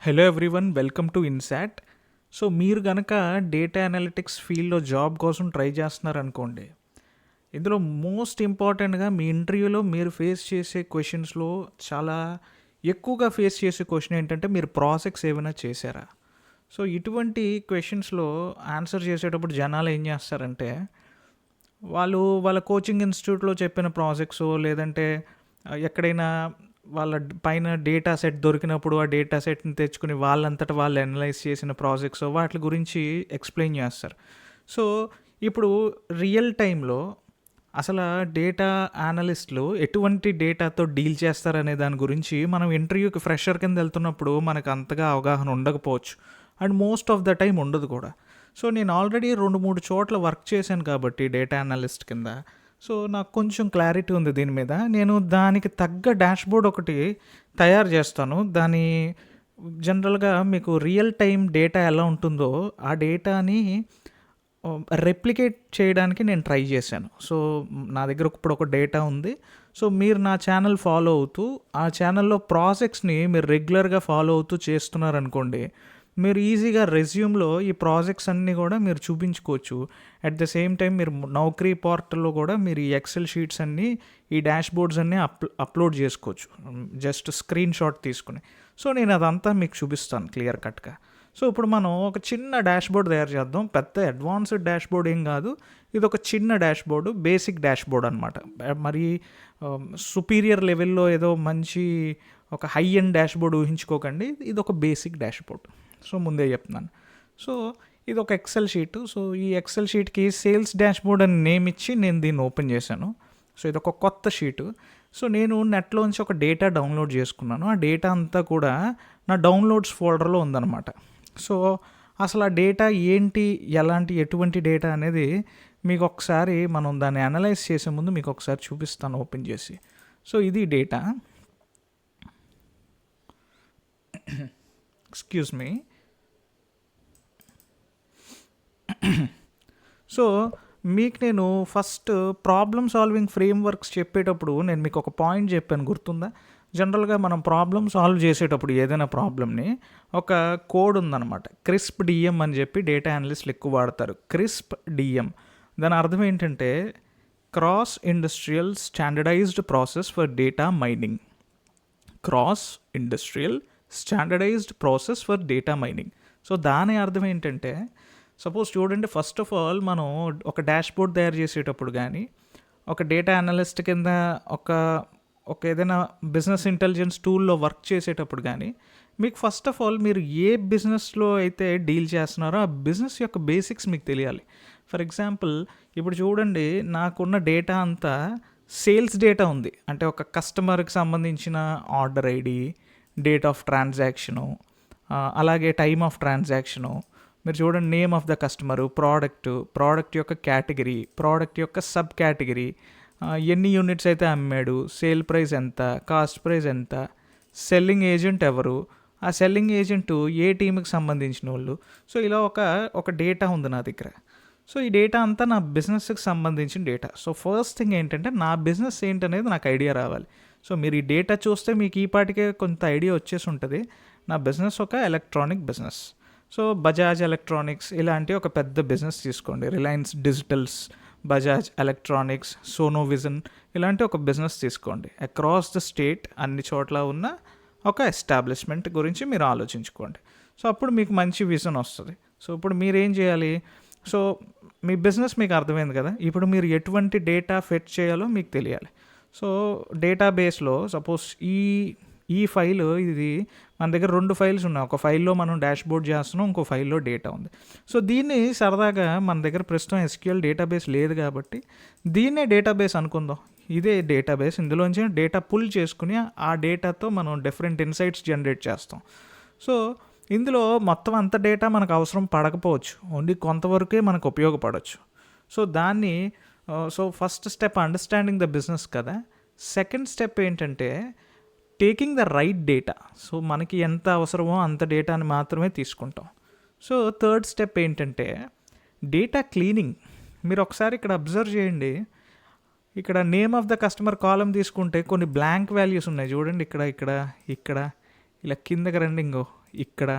Hello everyone, welcome to INSAT. So మీరు కనుక data analytics ఫీల్డ్లో జాబ్ కోసం ట్రై చేస్తున్నారనుకోండి, ఇందులో మోస్ట్ ఇంపార్టెంట్గా మీ ఇంటర్వ్యూలో మీరు ఫేస్ చేసే క్వశ్చన్స్లో చాలా ఎక్కువగా ఫేస్ చేసే క్వశ్చన్ ఏంటంటే, మీరు ప్రాజెక్ట్స్ ఏమైనా చేశారా? సో ఇటువంటి క్వశ్చన్స్లో ఆన్సర్ చేసేటప్పుడు జనాలు ఏం చేస్తారంటే, వాళ్ళ కోచింగ్ ఇన్స్టిట్యూట్లో చెప్పిన ప్రాజెక్ట్స్ లేదంటే ఎక్కడైనా పైన డేటా సెట్ దొరికినప్పుడు ఆ డేటా సెట్ని తెచ్చుకుని వాళ్ళంతటా వాళ్ళు అనలైజ్ చేసిన ప్రాజెక్ట్స్ వాటి గురించి ఎక్స్ప్లెయిన్ చేస్తారు. సో ఇప్పుడు రియల్ టైంలో అసలు డేటా అనలిస్టులు ఎటువంటి డేటాతో డీల్ చేస్తారనే దాని గురించి మనం ఇంటర్వ్యూకి ఫ్రెషర్ కింద వెళ్తున్నప్పుడు మనకు అంతగా అవగాహన ఉండకపోవచ్చు, and most of the time ఉండదు కూడా. సో నేను ఆల్రెడీ 2-3 చోట్ల వర్క్ చేశాను కాబట్టి డేటా అనలిస్ట్ కింద, సో నాకు కొంచెం క్లారిటీ ఉంది దీని మీద. నేను దానికి తగ్గ డాష్బోర్డ్ ఒకటి తయారు చేస్తాను. జనరల్గా మీకు రియల్ టైం డేటా ఎలా ఉంటుందో ఆ డేటాని రెప్లికేట్ చేయడానికి నేను ట్రై చేశాను. సో నా దగ్గర ఇప్పుడు ఒక డేటా ఉంది. సో మీరు నా ఛానల్ ఫాలో అవుతూ ఆ ఛానల్లో ప్రాజెక్ట్స్ని మీరు రెగ్యులర్గా ఫాలో అవుతూ చేస్తున్నారనుకోండి, మీరు ఈజీగా రెజ్యూమ్లో ఈ ప్రాజెక్ట్స్ అన్నీ కూడా మీరు చూపించుకోవచ్చు. అట్ ద సేమ్ టైం మీరు నౌకరీ పోర్టల్లో కూడా మీరు ఈ ఎక్సెల్ షీట్స్ అన్నీ, ఈ డాష్ బోర్డ్స్ అన్నీ అప్లోడ్ చేసుకోవచ్చు, జస్ట్ స్క్రీన్ షాట్ తీసుకుని. సో నేను అదంతా మీకు చూపిస్తాను క్లియర్ కట్గా. సో ఇప్పుడు మనం ఒక చిన్న డాష్ బోర్డ్ తయారు చేద్దాం. పెద్ద అడ్వాన్స్డ్ డాష్ బోర్డ్ ఏం కాదు, ఇది ఒక చిన్న dash board, basic dash board అనమాట. మరి సుపీరియర్ లెవెల్లో ఏదో మంచి ఒక హై ఎండ్ డాష్ బోర్డ్ ఊహించుకోకండి, ఇది ఒక బేసిక్ డాష్ బోర్డ్. సో ముందే చెప్తున్నాను. సో ఇది ఒక ఎక్సెల్ షీట్. సో ఈ ఎక్సెల్ షీట్కి సేల్స్ డాష్ బోర్డ్ అని నేమ్ ఇచ్చి నేను దీన్ని ఓపెన్ చేశాను. సో ఇది ఒక కొత్త షీటు. సో నేను నెట్లోంచి ఒక డేటా డౌన్లోడ్ చేసుకున్నాను. ఆ డేటా అంతా కూడా నా డౌన్లోడ్స్ ఫోల్డర్లో ఉందన్నమాట. సో అసలు ఆ డేటా ఏంటి, ఎటువంటి డేటా అనేది మీకు ఒకసారి మనం దాన్ని అనలైజ్ చేసే ముందు మీకు ఒకసారి చూపిస్తాను ఓపెన్ చేసి. సో ఇది డేటా. Excuse me. సో మీకు నేను ఫస్ట్ ప్రాబ్లమ్ సాల్వింగ్ ఫ్రేమ్వర్క్స్ చెప్పేటప్పుడు నేను మీకు ఒక పాయింట్ చెప్పాను, గుర్తుందా? జనరల్గా మనం ప్రాబ్లమ్ సాల్వ్ చేసేటప్పుడు ఏదైనా ప్రాబ్లమ్ని ఒక కోడ్ ఉందన్నమాట, క్రిస్ప్ డిఎం అని చెప్పి డేటా అనలిస్ట్లు ఎక్కువ వాడతారు. క్రిస్ప్ డిఎం దాని అర్థం ఏంటంటే cross industrial standardized process for data mining. Cross industrial standardized process for data mining. So దాని అర్థం ఏంటంటే, సపోజ్ చూడండి, ఫస్ట్ ఆఫ్ ఆల్ మనం ఒక డాష్ బోర్డ్ తయారు చేసేటప్పుడు కానీ, ఒక డేటా అనలిస్ట్ కింద ఒక ఏదైనా బిజినెస్ ఇంటెలిజెన్స్ టూల్లో వర్క్ చేసేటప్పుడు కానీ, మీకు ఫస్ట్ ఆఫ్ ఆల్ మీరు ఏ బిజినెస్లో అయితే డీల్ చేస్తున్నారో ఆ బిజినెస్ యొక్క బేసిక్స్ మీకు తెలియాలి. ఫర్ ఎగ్జాంపుల్, ఇప్పుడు చూడండి, నాకున్న డేటా అంతా సేల్స్ డేటా ఉంది. అంటే ఒక కస్టమర్కి సంబంధించిన order ID, date of transaction, అలాగే టైమ్ ఆఫ్ ట్రాన్సాక్షను, మీరు చూడండి name of the customer, product యొక్క కేటగిరీ, ప్రోడక్ట్ యొక్క సబ్ కేటగిరీ, ఎన్ని యూనిట్స్ అయితే అమ్మాడు, సేల్ ప్రైస్ ఎంత, కాస్ట్ ప్రైస్ ఎంత, సెల్లింగ్ ఏజెంట్ ఎవరు, ఆ సెల్లింగ్ ఏజెంట్ ఏ టీంకి సంబంధించిన వాళ్ళు. సో ఇలా ఒక డేటా ఉంది నా దగ్గర. సో ఈ డేటా అంతా నా బిజినెస్కి సంబంధించిన డేటా. సో ఫస్ట్ థింగ్ ఏంటంటే నా బిజినెస్ ఏంటనేది నాకు ఐడియా రావాలి. సో మీరు ఈ డేటా చూస్తే మీకు ఈ పాటికే కొంత ఐడియా వచ్చేసి ఉంటుంది. నా బిజినెస్ ఒక electronic business. So Bajaj electronics ఇలాంటి ఒక పెద్ద బిజినెస్ తీసుకోండి, Reliance digitals, Bajaj electronics, Sonovision, ఇలాంటి ఒక బిజినెస్ తీసుకోండి. అక్రాస్ ద స్టేట్ అన్ని చోట్ల ఉన్న ఒక ఎస్టాబ్లిష్మెంట్ గురించి మీరు ఆలోచించుకోండి. సో అప్పుడు మీకు మంచి విజన్ వస్తుంది. సో ఇప్పుడు మీరేం చేయాలి? సో మీ బిజినెస్ మీకు అర్థమైంది కదా, ఇప్పుడు మీరు ఎటువంటి డేటా ఫెచ్ చేయాలో మీకు తెలియాలి. సో డేటాబేస్లో సపోజ్ ఈ ఫైల్, ఇది మన దగ్గర 2 ఫైల్స్ ఉన్నాయి. ఒక ఫైల్లో మనం డాష్ బోర్డ్ చేస్తున్నాం, ఇంకో ఫైల్లో డేటా ఉంది. సో దీన్ని సరదాగా మన దగ్గర ప్రస్తుతం ఎస్క్యూఎల్ డేటాబేస్ లేదు కాబట్టి దీన్నే డేటాబేస్ అనుకుందాం. ఇదే డేటాబేస్, ఇందులోంచి డేటా పుల్ చేసుకుని ఆ డేటాతో మనం డిఫరెంట్ ఇన్సైట్స్ జనరేట్ చేస్తాం. సో ఇందులో మొత్తం అంత డేటా మనకు అవసరం పడకపోవచ్చు, ఓన్లీ కొంతవరకే మనకు ఉపయోగపడవచ్చు. So first step understanding the business కదా. సెకండ్ స్టెప్ ఏంటంటే taking the right data. So మనకి ఎంత అవసరమో అంత డేటాని మాత్రమే తీసుకుంటాం. సో థర్డ్ స్టెప్ ఏంటంటే డేటా క్లీనింగ్. మీరు ఒకసారి ఇక్కడ అబ్జర్వ్ చేయండి, ఇక్కడ name of the customer column తీసుకుంటే కొన్ని బ్లాంక్ వాల్యూస్ ఉన్నాయి చూడండి, ఇక్కడ ఇలా కిందకి రండి, ఇంకో ఇక్కడ.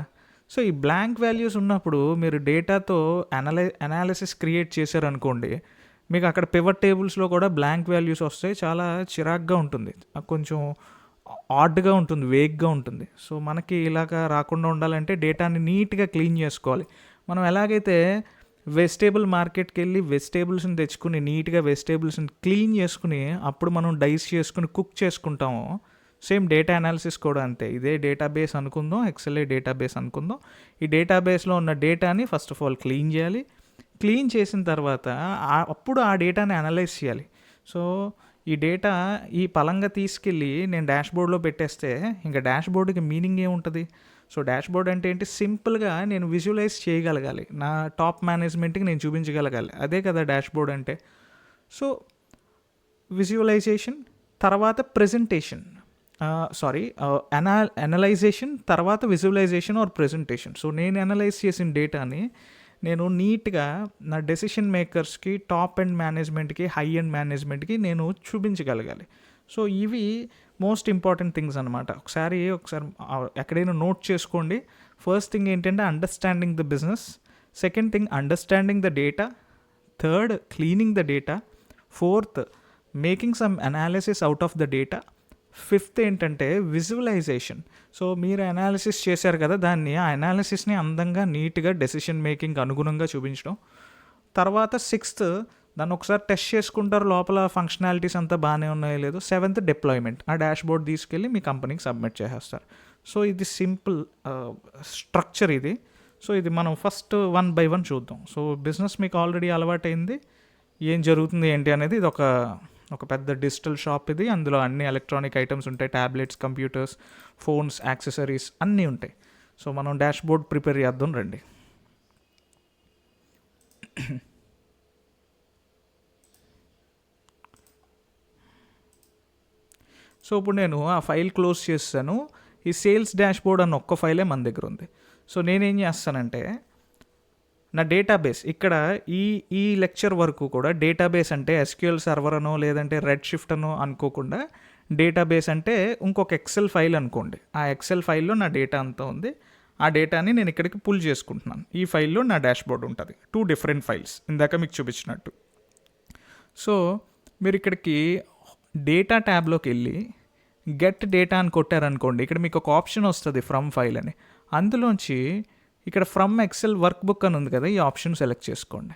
సో ఈ బ్లాంక్ వాల్యూస్ ఉన్నప్పుడు మీరు డేటాతో అనాలిసిస్ క్రియేట్ చేశారనుకోండి, మీకు అక్కడ పివట్ టేబుల్స్లో కూడా బ్లాంక్ వాల్యూస్ వస్తాయి. చాలా చిరాగ్గా ఉంటుంది, కొంచెం ఆడ్గా ఉంటుంది, వేగ్గా ఉంటుంది. సో మనకి ఇలాగా రాకుండా ఉండాలంటే డేటాని నీట్గా క్లీన్ చేసుకోవాలి. మనం ఎలాగైతే వెజిటేబుల్ మార్కెట్కి వెళ్ళి వెజిటేబుల్స్ని తెచ్చుకుని నీట్గా వెజిటేబుల్స్ని క్లీన్ చేసుకుని అప్పుడు మనం డైస్ చేసుకుని కుక్ చేసుకుంటామో, సేమ్ డేటా అనాలిసిస్ కూడా అంతే. ఇదే డేటాబేస్ అనుకుందాం, ఎక్సెల్ఏ డేటాబేస్ అనుకుందాం. ఈ డేటాబేస్లో ఉన్న డేటాని ఫస్ట్ ఆఫ్ ఆల్ క్లీన్ చేయాలి. క్లీన్ చేసిన తర్వాత అప్పుడు ఆ డేటాని అనలైజ్ చేయాలి. సో ఈ డేటా ఈ పలంగా తీసుకెళ్ళి నేను డాష్బోర్డ్లో పెట్టేస్తే ఇంకా డాష్బోర్డ్కి మీనింగ్ ఏముంటుంది? సో డాష్బోర్డ్ అంటే ఏంటి? సింపుల్గా నేను విజువలైజ్ చేయగలగాలి, నా టాప్ మేనేజ్మెంట్కి నేను చూపించగలగాలి. అదే కదా డాష్బోర్డ్ అంటే. సో విజువలైజేషన్ తర్వాత ప్రెజెంటేషన్, అనలైజేషన్ తర్వాత విజువలైజేషన్ ఆర్ ప్రెజెంటేషన్. సో నేను అనలైజ్ చేసిన డేటాని నేను నీట్గా నా డెసిషన్ మేకర్స్కి, టాప్ అండ్ మేనేజ్మెంట్కి, హై అండ్ మేనేజ్మెంట్కి నేను చూపించగలగాలి. సో ఇవి మోస్ట్ ఇంపార్టెంట్ థింగ్స్ అనమాట. ఒకసారి ఎక్కడైనా నోట్ చేసుకోండి. ఫస్ట్ థింగ్ ఏంటంటే understanding the business, second thing understanding the data, third cleaning the data, fourth making some analysis out of the data, fifth ఏంటంటే విజువలైజేషన్. సో మీరు అనాలిసిస్ చేశారు కదా, దాన్ని ఆ అనాలిసిస్ని అందంగా నీట్గా డెసిషన్ మేకింగ్ అనుగుణంగా చూపించడం. తర్వాత సిక్స్త్ దాన్ని ఒకసారి టెస్ట్ చేసుకుంటారు, లోపల ఫంక్షనాలిటీస్ అంతా బాగానే ఉన్నాయో లేదో. సెవెంత్ డిప్లాయ్మెంట్, ఆ డాష్బోర్డ్ తీసుకెళ్ళి మీ కంపెనీకి సబ్మిట్ చేసేస్తారు. సో ఇది సింపుల్ స్ట్రక్చర్ ఇది. సో ఇది మనం ఫస్ట్ 1 by 1 చూద్దాం. సో బిజినెస్ మీకు ఆల్రెడీ అలవాటైంది, ఏం జరుగుతుంది ఏంటి అనేది. ఇది ఒక పెద్ద డిజిటల్ షాప్ ఇది. అందులో అన్ని ఎలక్ట్రానిక్ ఐటమ్స్ ఉంటాయి, ట్యాబ్లెట్స్, కంప్యూటర్స్, ఫోన్స్, యాక్సెసరీస్ అన్నీ ఉంటాయి. సో మనం డాష్బోర్డ్ ప్రిపేర్ చేద్దాం రండి. సో ఇప్పుడు నేను ఆ ఫైల్ క్లోజ్ చేస్తాను. ఈ సేల్స్ డాష్బోర్డ్ అన్న ఒక్క ఫైలే మన దగ్గర ఉంది. సో నేనేం చేస్తానంటే నా డేటాబేస్ ఇక్కడ ఈ లెక్చర్ వరకు కూడా డేటాబేస్ అంటే ఎస్క్యూఎల్ సర్వర్ అనో లేదంటే రెడ్ షిఫ్ట్ అనో అనుకోకుండా, డేటాబేస్ అంటే ఇంకొక ఎక్సెల్ ఫైల్ అనుకోండి. ఆ ఎక్సెల్ ఫైల్లో నా డేటా అంతా ఉంది. ఆ డేటాని నేను ఇక్కడికి పుల్ చేసుకుంటున్నాను. ఈ ఫైల్లో నా డాష్బోర్డ్ ఉంటుంది, 2 different ఫైల్స్ ఇందాక మీకు చూపించినట్టు. సో మీరు ఇక్కడికి డేటా ట్యాబ్లోకి వెళ్ళి గెట్ డేటా అని కొట్టారనుకోండి, ఇక్కడ మీకు ఒక ఆప్షన్ వస్తుంది ఫ్రమ్ ఫైల్ అని. అందులోంచి ఇక్కడ ఫ్రమ్ ఎక్సెల్ వర్క్ బుక్ అని ఉంది కదా, ఈ ఆప్షన్ సెలెక్ట్ చేసుకోండి.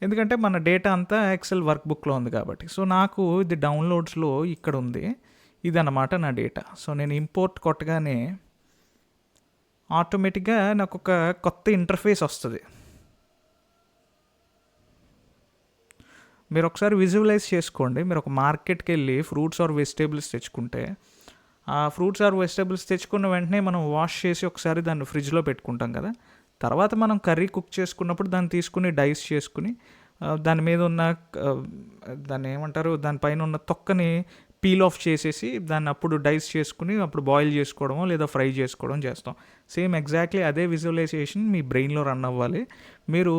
ఎందుకంటే మన డేటా అంతా ఎక్సెల్ వర్క్ బుక్లో ఉంది కాబట్టి. సో నాకు ఇది డౌన్లోడ్స్లో ఇక్కడ ఉంది, ఇది అన్నమాట నా డేటా. సో నేను ఇంపోర్ట్ కొట్టగానే ఆటోమేటిక్గా నాకు ఒక కొత్త ఇంటర్ఫేస్ వస్తుంది. మీరు ఒకసారి విజువలైజ్ చేసుకోండి. మీరు ఒక మార్కెట్కి వెళ్ళి ఫ్రూట్స్ ఆర్ వెజిటేబుల్స్ తెచ్చుకుంటే, ఆ ఫ్రూట్స్ ఆర్ వెజిటేబుల్స్ తెచ్చుకున్న వెంటనే మనం వాష్ చేసి ఒకసారి దాన్ని ఫ్రిడ్జ్లో పెట్టుకుంటాం కదా. తర్వాత మనం కర్రీ కుక్ చేసుకున్నప్పుడు దాన్ని తీసుకుని డైస్ చేసుకుని దాని మీద ఉన్న దాన్ని ఏమంటారు, దానిపైన ఉన్న తొక్కని పీల్ ఆఫ్ చేసేసి దాన్ని అప్పుడు డైస్ చేసుకుని అప్పుడు బాయిల్ చేసుకోవడమో లేదా ఫ్రై చేసుకోవడం చేస్తాం. సేమ్ ఎగ్జాక్ట్లీ అదే విజువలైజేషన్ మీ బ్రెయిన్లో రన్ అవ్వాలి. మీరు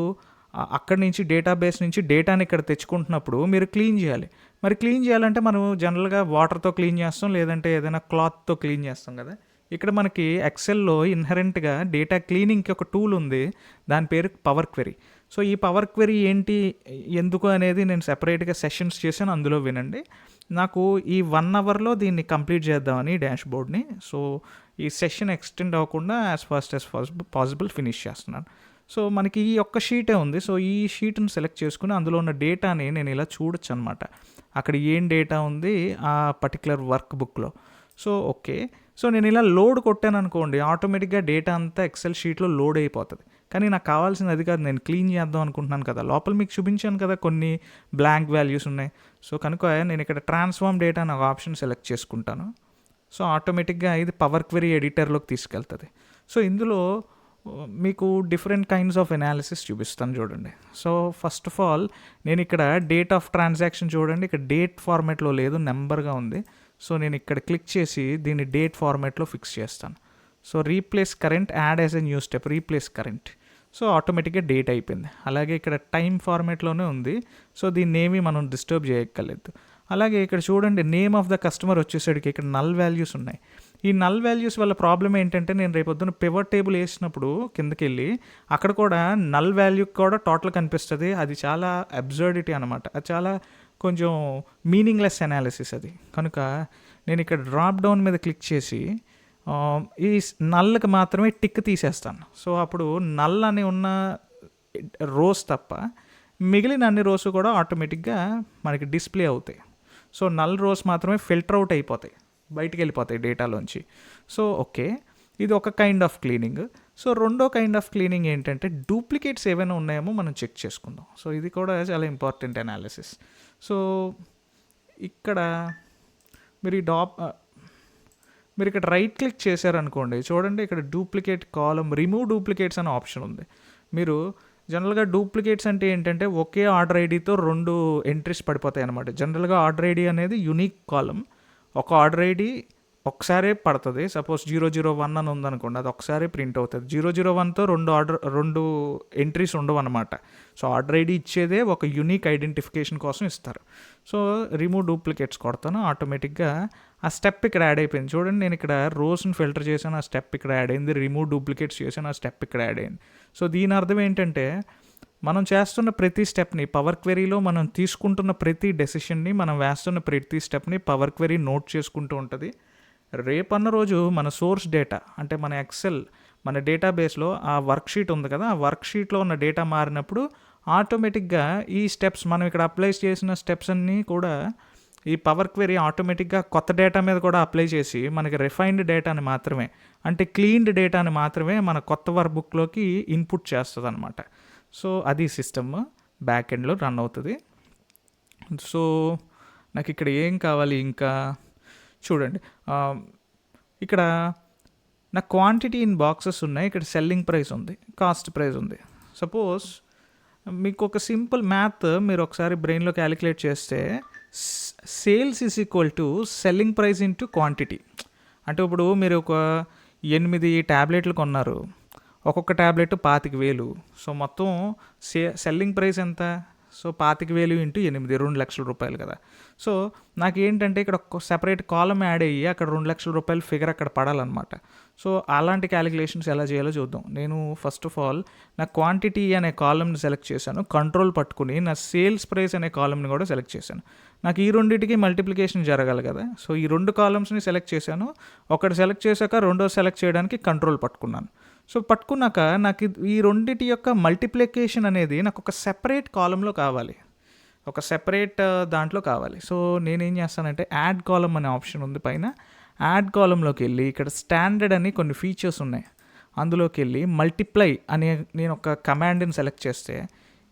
అక్కడి నుంచి డేటాబేస్ నుంచి డేటాని ఇక్కడ తెచ్చుకుంటున్నప్పుడు మీరు క్లీన్ చేయాలి. మరి క్లీన్ చేయాలంటే మనం జనరల్గా వాటర్తో క్లీన్ చేస్తాం, లేదంటే ఏదైనా క్లాత్తో క్లీన్ చేస్తాం కదా. ఇక్కడ మనకి ఎక్సెల్లో ఇన్హరెంట్గా డేటా క్లీనింగ్కి ఒక టూల్ ఉంది, దాని పేరు పవర్ క్వెరీ. సో ఈ పవర్ క్వెరీ ఏంటి, ఎందుకు అనేది నేను సెపరేట్గా సెషన్స్ చేశాను, అందులో వినండి. నాకు ఈ 1 hourలో దీన్ని కంప్లీట్ చేద్దామని డాష్బోర్డ్ని. సో ఈ సెషన్ ఎక్స్టెండ్ అవ్వకుండా as fast as possible finish చేస్తున్నాను. సో మనకి ఈ ఒక్క షీటే ఉంది. సో ఈ షీట్ని సెలెక్ట్ చేసుకుని అందులో ఉన్న డేటాని నేను ఇలా చూడొచ్చు అనమాట. అక్కడ ఏం డేటా ఉంది ఆ పర్టికులర్ వర్క్ బుక్లో. సో ఓకే, సో నేను ఇలా లోడ్ కొట్టాను అనుకోండి, ఆటోమేటిక్గా డేటా అంతా ఎక్సెల్ షీట్లో లోడ్ అయిపోతుంది. కానీ నాకు కావాల్సింది అది కాదు, నేను క్లీన్ చేద్దాం అనుకుంటున్నాను కదా. లోపల మీకు చూపించాను కదా కొన్ని బ్లాంక్ వాల్యూస్ ఉన్నాయి. సో కనుక నేను ఇక్కడ ట్రాన్స్ఫార్మ్ డేటా అనే ఆప్షన్ సెలెక్ట్ చేసుకుంటాను. సో ఆటోమేటిక్గా ఇది పవర్ క్వెరీ ఎడిటర్లోకి తీసుకెళ్తుంది. సో ఇందులో మీకు డిఫరెంట్ కైండ్స్ ఆఫ్ ఎనాలిసిస్ చూపిస్తాను చూడండి. సో ఫస్ట్ ఆఫ్ ఆల్ నేను ఇక్కడ డేట్ ఆఫ్ ట్రాన్సాక్షన్ చూడండి, ఇక్కడ డేట్ ఫార్మాట్లో లేదు, నెంబర్గా ఉంది. సో నేను ఇక్కడ క్లిక్ చేసి దీన్ని డేట్ ఫార్మాట్లో ఫిక్స్ చేస్తాను. So replace current, add as a new step, replace current. So ఆటోమేటిక్గా డేట్ అయిపోయింది. అలాగే ఇక్కడ టైం ఫార్మాట్లోనే ఉంది. సో దీన్ని ఏమీ మనం డిస్టర్బ్ చేయక్కర్లేదు. అలాగే ఇక్కడ చూడండి నేమ్ ఆఫ్ ద కస్టమర్ వచ్చేసరికి ఇక్కడ నల్ వాల్యూస్ ఉన్నాయి. ఈ నల్ వాల్యూస్ వల్ల ప్రాబ్లం ఏంటంటే నేను రేపొద్దున పివట్ టేబుల్ వేసినప్పుడు కిందకెళ్ళి అక్కడ కూడా నల్ వాల్యూ కూడా టోటల్ కనిపిస్తుంది. అది చాలా అబ్సర్డిటీ అనమాట. అది చాలా కొంచెం మీనింగ్లెస్ అనాలిసిస్ అది. కనుక నేను ఇక్కడ డ్రాప్ డౌన్ మీద క్లిక్ చేసి ఈ నల్కి మాత్రమే టిక్ తీసేస్తాను. సో అప్పుడు నల్ అని ఉన్న రోస్ తప్ప మిగిలిన అన్ని రోస్ కూడా ఆటోమేటిక్గా మనకి డిస్ప్లే అవుతాయి. సో నల్ రోస్ మాత్రమే ఫిల్టర్ అవుట్ అయిపోతాయి, బయటికి వెళ్ళిపోతాయి డేటాలోంచి. సో ఓకే, ఇది ఒక కైండ్ ఆఫ్ క్లీనింగ్. సో రెండో కైండ్ ఆఫ్ క్లీనింగ్ ఏంటంటే డూప్లికేట్స్ ఏమైనా ఉన్నాయేమో మనం చెక్ చేసుకుందాం. సో ఇది కూడా చాలా ఇంపార్టెంట్ అనాలిసిస్. సో ఇక్కడ మీరు మీరు ఇక్కడ రైట్ క్లిక్ చేశారనుకోండి, చూడండి ఇక్కడ డూప్లికేట్ కాలమ్ రిమూవ్ డూప్లికేట్స్ అనే ఆప్షన్ ఉంది. మీరు జనరల్గా డూప్లికేట్స్ అంటే ఏంటంటే ఒకే ఆర్డర్ ఐడితో 2 ఎంట్రీస్ పడిపోతాయి అనమాట. జనరల్గా ఆర్డర్ ఐడి అనేది యూనిక్ కాలమ్. ఒక ఆర్డర్ ఐడి ఒకసారే పడుతుంది. సపోజ్ 001 అని ఉందనుకోండి, అది ఒకసారి ప్రింట్ అవుతుంది. 001తో 2 ఎంట్రీస్ ఉండవు అనమాట. సో ఆర్డర్ ఐడి ఇచ్చేదే ఒక యూనిక్ ఐడెంటిఫికేషన్ కోసం ఇస్తారు. సో రిమూవ్ డూప్లికేట్స్ కొడతాను, ఆటోమేటిక్గా ఆ స్టెప్ ఇక్కడ యాడ్ అయిపోయింది. చూడండి, నేను ఇక్కడ రోస్ని ఫిల్టర్ చేశాను, ఆ స్టెప్ ఇక్కడ యాడ్ అయింది. రిమూవ్ డూప్లికేట్స్ చేశాను, ఆ స్టెప్ ఇక్కడ యాడ్ అయింది. సో దీని అర్థం ఏంటంటే మనం చేస్తున్న ప్రతి స్టెప్ని పవర్ క్వెరీలో మనం తీసుకుంటున్న ప్రతి డెసిషన్ని, మనం వేస్తున్న ప్రతి స్టెప్ని పవర్ క్వెరీ నోట్ చేసుకుంటూ ఉంటుంది. రేపన్న రోజు మన సోర్స్ డేటా అంటే మన ఎక్సెల్, మన డేటాబేస్లో ఆ వర్క్షీట్ ఉంది కదా, ఆ వర్క్షీట్లో ఉన్న డేటా మారినప్పుడు ఆటోమేటిక్గా ఈ స్టెప్స్, మనం ఇక్కడ అప్లై చేసిన స్టెప్స్ అన్నీ కూడా ఈ పవర్ క్వెరీ ఆటోమేటిక్గా కొత్త డేటా మీద కూడా అప్లై చేసి మనకి రిఫైన్డ్ డేటాని మాత్రమే, అంటే క్లీన్డ్ డేటాని మాత్రమే మన కొత్త వర్క్ బుక్లోకి ఇన్పుట్ చేస్తుంది అనమాట. సో అది సిస్టమ్ బ్యాక్ ఎండ్లో రన్ అవుతుంది. సో నాకు ఇక్కడ ఏం కావాలి ఇంకా చూడండి, ఇక్కడ నా క్వాంటిటీ ఇన్ బాక్సెస్ ఉన్నాయి, ఇక్కడ సెల్లింగ్ ప్రైస్ ఉంది, కాస్ట్ ప్రైస్ ఉంది. సపోజ్ మీకు ఒక సింపుల్ మ్యాథ్ మీరు ఒకసారి బ్రెయిన్లో క్యాలిక్యులేట్ చేస్తే sales is equal to selling price into quantity. అంటే ఇప్పుడు మీరు ఒక 8 ట్యాబ్లెట్లు కొన్నారు, ఒక్కొక్క ట్యాబ్లెట్ 25,000. సో మొత్తం సెల్లింగ్ ప్రైస్ ఎంత? సో 25,000 ఇంటూ 8, 2 లక్షల రూపాయలు కదా. సో నాకు ఏంటంటే ఇక్కడ ఒక సెపరేట్ కాలం యాడ్ అయ్యి అక్కడ 2 లక్షల రూపాయల ఫిగర్ అక్కడ పడాలన్నమాట. సో అలాంటి క్యాలిక్యులేషన్స్ ఎలా చేయాలో చూద్దాం. నేను ఫస్ట్ ఆఫ్ ఆల్ నా క్వాంటిటీ అనే కాలంని సెలెక్ట్ చేశాను, కంట్రోల్ పట్టుకుని నా సేల్స్ ప్రైస్ అనే కాలంని కూడా సెలెక్ట్ చేశాను. నాకు ఈ రెండింటికి మల్టిప్లికేషన్ జరగాలి కదా. సో ఈ 2 కాలమ్స్ని సెలెక్ట్ చేశాను. ఒకటి సెలెక్ట్ చేశాక రెండో సెలెక్ట్ చేయడానికి కంట్రోల్ పట్టుకున్నాను. సో పట్టుకున్నాక నాకు ఈ రెండింటి యొక్క మల్టిప్లికేషన్ అనేది నాకు ఒక సెపరేట్ కాలంలో కావాలి, ఒక సెపరేట్ దాంట్లో కావాలి. సో నేనేం చేస్తానంటే యాడ్ కాలం అనే ఆప్షన్ ఉంది పైన. యాడ్ కాలంలోకి వెళ్ళి ఇక్కడ స్టాండర్డ్ అని కొన్ని ఫీచర్స్ ఉన్నాయి, అందులోకి వెళ్ళి మల్టిప్లై అనే నేను ఒక కమాండ్ని సెలెక్ట్ చేస్తే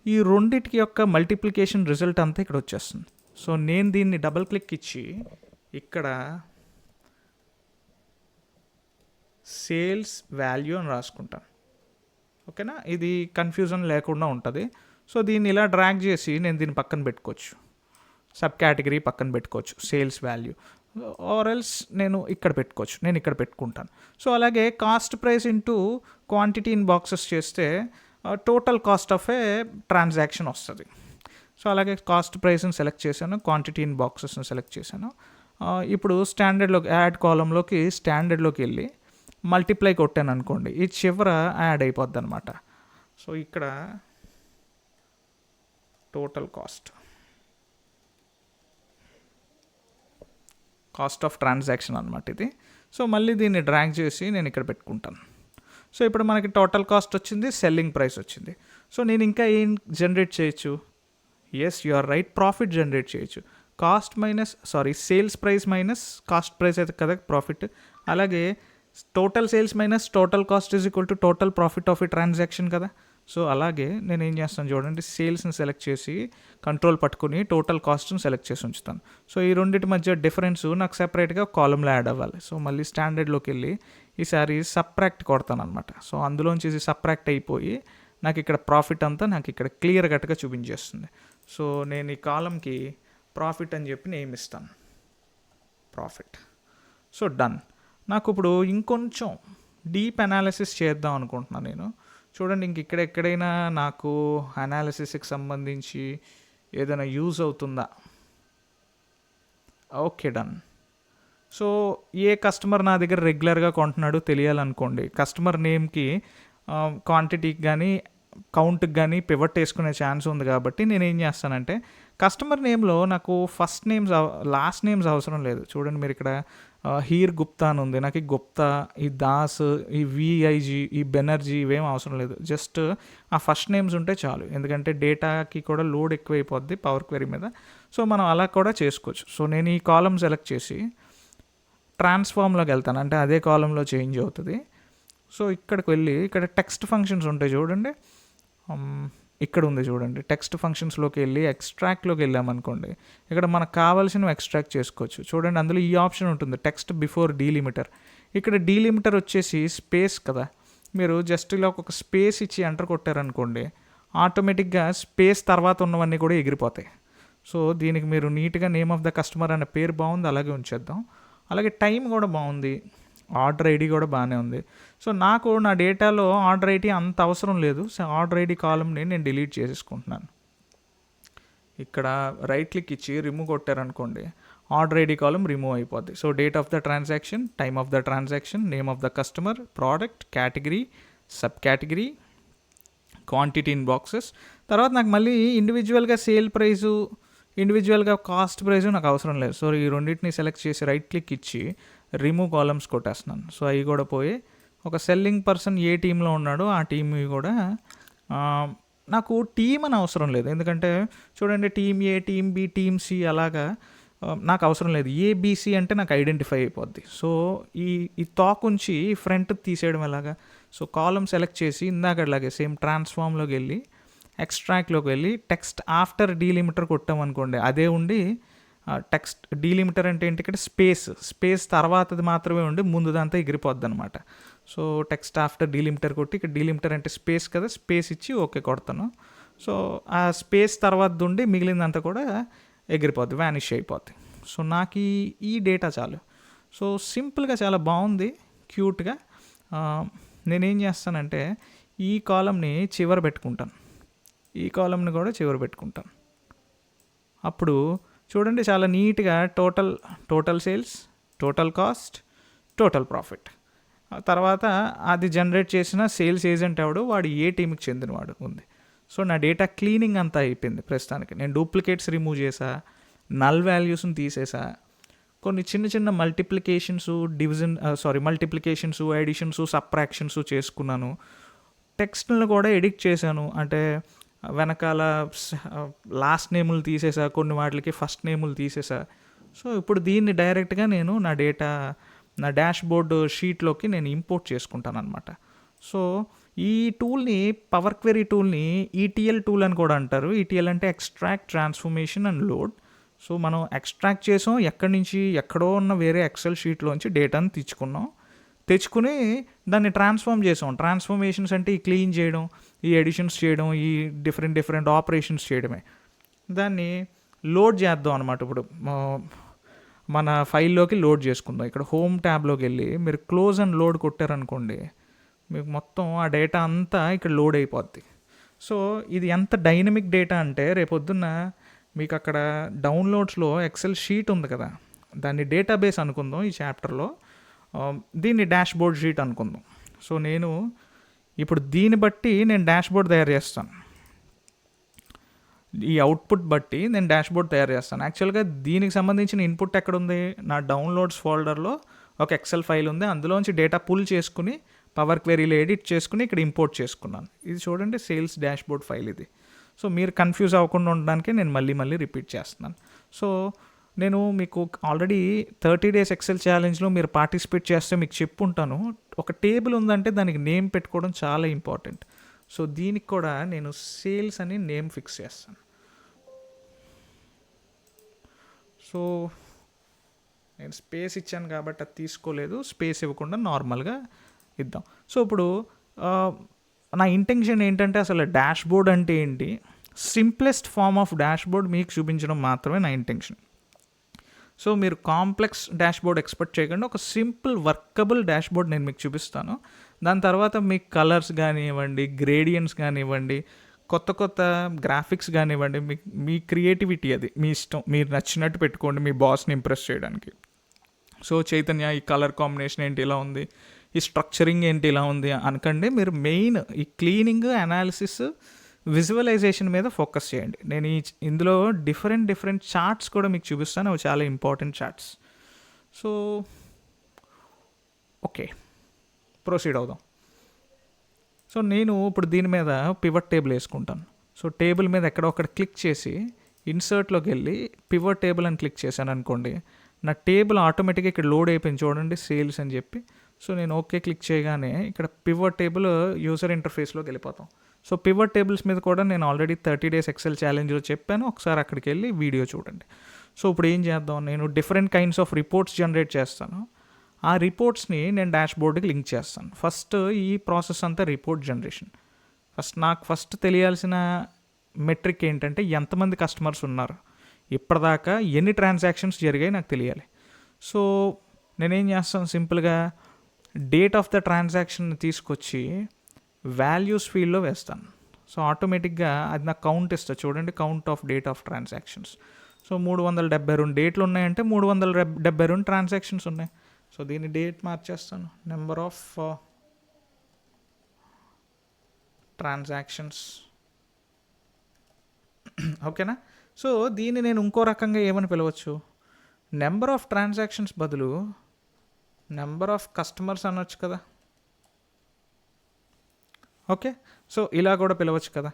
ఈ రెండింటికి యొక్క మల్టిప్లికేషన్ రిజల్ట్ అంతా ఇక్కడ వచ్చేస్తుంది. సో నేను దీన్ని డబుల్ క్లిక్ ఇచ్చి ఇక్కడ సేల్స్ వాల్యూ అని రాసుకుంటాను. ఓకేనా, ఇది కన్ఫ్యూజన్ లేకుండా ఉంటుంది. సో దీన్ని ఇలా డ్రాగ్ చేసి నేను దీన్ని పక్కన పెట్టుకోవచ్చు, సబ్ కేటగిరీ పక్కన పెట్టుకోవచ్చు సేల్స్ వాల్యూ, ఆర్ ఎల్స్ నేను ఇక్కడ పెట్టుకోవచ్చు, నేను ఇక్కడ పెట్టుకుంటాను. సో అలాగే cost price into quantity in boxes చేస్తే total cost of a transaction వస్తుంది. సో అలాగే కాస్ట్ ప్రైస్ని సెలెక్ట్ చేశాను, క్వాంటిటీ ఇన్ బాక్సెస్ని సెలెక్ట్ చేశాను. ఇప్పుడు స్టాండర్డ్లోకి యాడ్ కాలంలోకి స్టాండర్డ్లోకి వెళ్ళి మల్టిప్లై కొట్టాను అనుకోండి, ఈ చివర యాడ్ అయిపోద్ది అనమాట. సో ఇక్కడ టోటల్ కాస్ట్ ఆఫ్ ట్రాన్సాక్షన్ అనమాట ఇది. సో మళ్ళీ దీన్ని డ్రాగ్ చేసి నేను ఇక్కడ పెట్టుకుంటాను. సో ఇప్పుడు మనకి టోటల్ కాస్ట్ వచ్చింది, సెల్లింగ్ ప్రైస్ వచ్చింది. సో నేను ఇంకా ఏం జనరేట్ చేయొచ్చు? Yes, you are right, profit generate చేయొచ్చు. Sales price minus cost price అయితే కదా ప్రాఫిట్. అలాగే total sales minus total cost is equal to total profit of ఈ ట్రాన్సాక్షన్ కదా. సో అలాగే నేను ఏం చేస్తాను చూడండి, సేల్స్ని సెలెక్ట్ చేసి కంట్రోల్ పట్టుకుని టోటల్ కాస్ట్ని సెలెక్ట్ చేసి ఉంచుతాను. సో ఈ రెండింటి మధ్య డిఫరెన్స్ నాకు సెపరేట్గా కాలంలో యాడ్ అవ్వాలి. సో మళ్ళీ స్టాండర్డ్లోకి వెళ్ళి ఈసారి సబ్ట్రాక్ట్ కొడతాను అనమాట. సో అందులోంచి సబ్ట్రాక్ట్ అయిపోయి నాకు ఇక్కడ ప్రాఫిట్ అంతా నాకు ఇక్కడ క్లియర్ కట్గా చూపించేస్తుంది. సో నేను ఈ కాలంకి ప్రాఫిట్ అని చెప్పి నేమ్ ఇస్తాను, ప్రాఫిట్. So done. నాకు ఇప్పుడు ఇంకొంచెం డీప్ అనాలిసిస్ చేద్దాం అనుకుంటున్నాను నేను. చూడండి, ఇంక ఇక్కడ ఎక్కడైనా నాకు అనాలిసిస్కి సంబంధించి ఏదైనా యూజ్ అవుతుందా? Okay, done. సో ఏ కస్టమర్ నా దగ్గర రెగ్యులర్గా కొంటున్నాడో తెలియాలనుకోండి, కస్టమర్ నేమ్కి క్వాంటిటీకి కానీ కౌంట్కి కానీ పివట్ వేసుకునే ఛాన్స్ ఉంది. కాబట్టి నేను ఏం చేస్తానంటే కస్టమర్ నేమ్లో నాకు ఫస్ట్ నేమ్స్ లాస్ట్ నేమ్స్ అవసరం లేదు. చూడండి మీరు ఇక్కడ హీర్ గుప్తా అని ఉంది, నాకు ఈ గుప్తా, ఈ దాస్, ఈ విఐజీ, ఈ బెనర్జీ ఇవేం అవసరం లేదు. జస్ట్ ఆ ఫస్ట్ నేమ్స్ ఉంటే చాలు, ఎందుకంటే డేటాకి కూడా లోడ్ ఎక్కువైపోద్ది పవర్ క్వెరీ మీద. సో మనం అలా కూడా చేసుకోవచ్చు. సో నేను ఈ కాలం సెలెక్ట్ చేసి ట్రాన్స్ఫార్మ్లోకి వెళ్తాను, అంటే అదే కాలంలో చేంజ్ అవుతుంది. సో ఇక్కడికి వెళ్ళి ఇక్కడ టెక్స్ట్ ఫంక్షన్స్ ఉంటాయి చూడండి, ఇక్కడ ఉంది చూడండి. టెక్స్ట్ ఫంక్షన్స్లోకి వెళ్ళి ఎక్స్ట్రాక్ట్లోకి వెళ్ళామనుకోండి, ఇక్కడ మనకు కావాల్సినవి ఎక్స్ట్రాక్ట్ చేసుకోవచ్చు. చూడండి అందులో ఈ ఆప్షన్ ఉంటుంది, టెక్స్ట్ బిఫోర్ డీలిమిటర్. ఇక్కడ డీలిమిటర్ వచ్చేసి స్పేస్ కదా, మీరు జస్ట్ ఇలా ఒక స్పేస్ ఇచ్చి ఎంటర్ కొట్టారనుకోండి, ఆటోమేటిక్గా స్పేస్ తర్వాత ఉన్నవన్నీ కూడా ఎగిరిపోతాయి. సో దీనికి మీరు నీట్గా నేమ్ ఆఫ్ ద కస్టమర్ అనే పేరు బాగుంది, అలాగే ఉంచేద్దాం. అలాగే టైం కూడా బాగుంది, ఆర్డర్ ఐడి కూడా బాగానే ఉంది. సో నాకు నా డేటాలో ఆర్డర్ ఐడి అంత అవసరం లేదు. సో ఆర్డర్ ఐడి కాలంని నేను డిలీట్ చేసేసుకుంటున్నాను. ఇక్కడ రైట్ క్లిక్ ఇచ్చి రిమూవ్ కొట్టారనుకోండి, ఆర్డర్ ఐడి కాలం రిమూవ్ అయిపోద్ది. So date of the transaction, time of the transaction, name of the customer, product, category, sub category, quantity in boxes. తర్వాత నాకు మళ్ళీ ఇండివిజువల్గా సేల్ ప్రైజు, ఇండివిజువల్గా కాస్ట్ ప్రైజు నాకు అవసరం లేదు. సో ఈ రెండింటిని సెలెక్ట్ చేసి రైట్ క్లిక్ ఇచ్చి రిమూవ్ కాలమ్స్ కొట్టేస్తున్నాను. సో అవి కూడా పోయి ఒక సెల్లింగ్ పర్సన్ ఏ టీంలో ఉన్నాడో ఆ టీమ్ కూడా నాకు టీం అని అవసరం లేదు, ఎందుకంటే చూడండి టీమ్ ఏ, టీమ్ బి, టీమ్ సి అలాగా నాకు అవసరం లేదు. ఏబిసి అంటే నాకు ఐడెంటిఫై అయిపోద్ది. సో ఈ ఉంచి ఫ్రంట్ తీసేయడం ఎలాగా. సో కాలం సెలెక్ట్ చేసి ఇందాకట్లాగే సేమ్ ట్రాన్స్ఫార్మ్లోకి వెళ్ళి ఎక్స్ట్రాక్ట్లోకి వెళ్ళి టెక్స్ట్ ఆఫ్టర్ డీలిమిటర్ కొట్టామనుకోండి, అదే ఉండి టెక్స్ట్ డీలిమిటర్ అంటే ఏంటి, ఇక్కడ స్పేస్ తర్వాతది మాత్రమే ఉండి ముందుదంతా ఎగిరిపోద్ది అనమాట. సో టెక్స్ట్ ఆఫ్టర్ డీలిమిటర్ కొట్టి, ఇక్కడ డీలిమిటర్ అంటే స్పేస్ కదా, స్పేస్ ఇచ్చి ఓకే కొడతాను. సో ఆ స్పేస్ తర్వాత ఉండి మిగిలిందంతా కూడా ఎగిరిపోద్ది, వ్యానిష్ అయిపోద్ది. సో నాకు ఈ డేటా చాలు. సో సింపుల్గా చాలా బాగుంది, క్యూట్గా. నేనేం చేస్తానంటే ఈ కాలంని చివర పెట్టుకుంటాను, ఈ కాలంని కూడా చివర పెట్టుకుంటాను. అప్పుడు చూడండి చాలా నీట్గా total sales, total cost, total profit, తర్వాత అది జనరేట్ చేసిన సేల్స్ ఏజెంట్ ఎవడు, వాడు ఏ టీంకి చెందినవాడు ఉంది. సో నా డేటా క్లీనింగ్ అంతా అయిపోయింది ప్రస్తుతానికి. నేను డూప్లికేట్స్ రిమూవ్ చేసా, నల్ వాల్యూస్ని తీసేసా, కొన్ని చిన్న మల్టిప్లికేషన్స్, ఎడిషన్స్, సబ్ట్రాక్షన్స్ చేసుకున్నాను. టెక్స్ట్లను కూడా ఎడిట్ చేశాను, అంటే వెనకాల లాస్ట్ నేములు తీసేసా, కొన్ని వాటికి ఫస్ట్ నేములు తీసేసా. సో ఇప్పుడు దీన్ని డైరెక్ట్గా నేను నా డాష్ బోర్డ్ షీట్లోకి నేను ఇంపోర్ట్ చేసుకుంటాను అనమాట. సో ఈ టూల్ని, పవర్ క్వెరీ టూల్ని ఈటీఎల్ టూల్ అని కూడా అంటారు. ఈటీఎల్ అంటే extract, transformation and load. So మనం ఎక్స్ట్రాక్ట్ చేసాం, ఎక్కడో ఉన్న వేరే ఎక్సెల్ షీట్లోంచి డేటాను తెచ్చుకుని దాన్ని ట్రాన్స్ఫార్మ్ చేసాం. ట్రాన్స్ఫర్మేషన్స్ అంటే ఈ క్లీన్ చేయడం, ఈ ఎడిషన్స్ చేయడం, ఈ డిఫరెంట్ ఆపరేషన్స్ చేయడమే. దాన్ని లోడ్ చేద్దాం అనమాట. ఇప్పుడు మన ఫైల్లోకి లోడ్ చేసుకుందాం. ఇక్కడ హోమ్ ట్యాబ్లోకి వెళ్ళి మీరు క్లోజ్ అండ్ లోడ్ కొట్టారనుకోండి, మీకు మొత్తం ఆ డేటా అంతా ఇక్కడ లోడ్ అయిపోద్ది. సో ఇది ఎంత డైనమిక్ డేటా అంటే రేపొద్దున్న మీకు అక్కడ డౌన్లోడ్స్లో ఎక్సెల్ షీట్ ఉంది కదా, దాన్ని డేటాబేస్ అనుకుందాం ఈ చాప్టర్లో, దీన్ని డాష్ బోర్డ్ షీట్ అనుకుందాం. సో నేను ఇప్పుడు దీన్ని బట్టి నేను డాష్ బోర్డ్ తయారు చేస్తాను, ఈ అవుట్పుట్ బట్టి నేను డాష్ బోర్డ్ తయారు చేస్తాను. యాక్చువల్గా దీనికి సంబంధించిన ఇన్పుట్ ఎక్కడుంది, నా డౌన్లోడ్స్ ఫోల్డర్లో ఒక ఎక్సెల్ ఫైల్ ఉంది, అందులోంచి డేటా పుల్ చేసుకుని పవర్ క్వెరీలో ఎడిట్ చేసుకుని ఇక్కడ ఇంపోర్ట్ చేసుకున్నాను. ఇది చూడండి సేల్స్ డాష్ బోర్డ్ ఫైల్ ఇది. సో మీరు కన్ఫ్యూజ్ అవ్వకుండా ఉండడానికి నేను మళ్ళీ రిపీట్ చేస్తున్నాను. సో నేను మీకు ఆల్రెడీ 30 days ఎక్సెల్ ఛాలెంజ్లో మీరు పార్టిసిపేట్ చేస్తే మీకు చెప్పుంటాను, ఒక టేబుల్ ఉందంటే దానికి నేమ్ పెట్టుకోవడం చాలా ఇంపార్టెంట్. సో దీనికి కూడా నేను సేల్స్ అని నేమ్ ఫిక్స్ చేస్తాను. సో నేను స్పేస్ ఇచ్చాను కాబట్టి అది తీసుకోలేదు, స్పేస్ ఇవ్వకుండా నార్మల్గా ఇద్దాం. సో ఇప్పుడు నా ఇంటెన్షన్ ఏంటంటే అసలు డాష్ బోర్డ్ అంటే ఏంటి, simplest form of dashboard మీకు చూపించడం మాత్రమే నా ఇంటెన్షన్. సో మీరు కాంప్లెక్స్ డాష్ బోర్డ్ ఎక్స్పెక్ట్ చేయకుండా ఒక సింపుల్ వర్కబుల్ డాష్ బోర్డ్ నేను మీకు చూపిస్తాను. దాని తర్వాత మీకు కలర్స్ కానివ్వండి, గ్రేడియంట్స్ కానివ్వండి, కొత్త గ్రాఫిక్స్ కానివ్వండి, మీ క్రియేటివిటీ, అది మీ ఇష్టం, మీరు నచ్చినట్టు పెట్టుకోండి మీ బాస్ని ఇంప్రెస్ చేయడానికి. సో చైతన్య ఈ కలర్ కాంబినేషన్ ఏంటి ఇలా ఉంది, ఈ స్ట్రక్చరింగ్ ఏంటి ఇలా ఉంది అనకండి. మీరు మెయిన్ ఈ క్లీనింగ్, అనాలిసిస్, విజువలైజేషన్ మీద ఫోకస్ చేయండి. నేను ఇందులో డిఫరెంట్ చార్ట్స్ కూడా మీకు చూపిస్తాను, అవి చాలా important charts. So okay, proceed అవుదాం. సో నేను ఇప్పుడు దీని మీద పివట్ టేబుల్ వేసుకుంటాను. సో టేబుల్ మీద ఎక్కడో ఒకటి క్లిక్ చేసి ఇన్సర్ట్లోకి వెళ్ళి పివట్ టేబుల్ అని క్లిక్ చేశాను అనుకోండి, నా టేబుల్ ఆటోమేటిక్గా ఇక్కడ లోడ్ అయిపోయింది చూడండి, సేల్స్ అని చెప్పి. సో నేను ఓకే క్లిక్ చేయగానే ఇక్కడ పివట్ టేబుల్ యూజర్ ఇంటర్ఫేస్లోకి వెళ్ళిపోతాం. సో పివట్ టేబుల్స్ మీద కూడా నేను ఆల్రెడీ 30 days ఎక్సెల్ ఛాలెంజ్లో చెప్పాను, ఒకసారి అక్కడికి వెళ్ళి వీడియో చూడండి. సో ఇప్పుడు ఏం చేద్దాం, నేను different kinds of reports generate చేస్తాను. ఆ రిపోర్ట్స్ని నేను డాష్ బోర్డ్కి లింక్ చేస్తాను. ఫస్ట్ ఈ ప్రాసెస్ అంతా రిపోర్ట్ జనరేషన్. ఫస్ట్ తెలియాల్సిన మెట్రిక్ ఏంటంటే ఎంతమంది కస్టమర్స్ ఉన్నారు, ఇప్పటిదాకా ఎన్ని ట్రాన్సాక్షన్స్ జరిగాయి నాకు తెలియాలి. సో నేనేం చేస్తాను, సింపుల్గా డేట్ ఆఫ్ ద ట్రాన్సాక్షన్ తీసుకొచ్చి వాల్యూస్ ఫీల్డ్లో వేస్తాను. సో ఆటోమేటిక్గా అది నాకు కౌంట్ ఇస్తుంది చూడండి, count of date of transactions. So 372 డేట్లు ఉన్నాయంటే 372 ట్రాన్సాక్షన్స్ ఉన్నాయి. సో దీని డేట్ మార్చేస్తాను, నెంబర్ ఆఫ్ ట్రాన్సాక్షన్స్. ఓకేనా. సో దీన్ని నేను ఇంకో రకంగా ఏమని పిలవచ్చు, నెంబర్ ఆఫ్ ట్రాన్సాక్షన్స్ బదులు నెంబర్ ఆఫ్ కస్టమర్స్ అనొచ్చు కదా. ఓకే, సో ఇలా కూడా పిలవచ్చు కదా.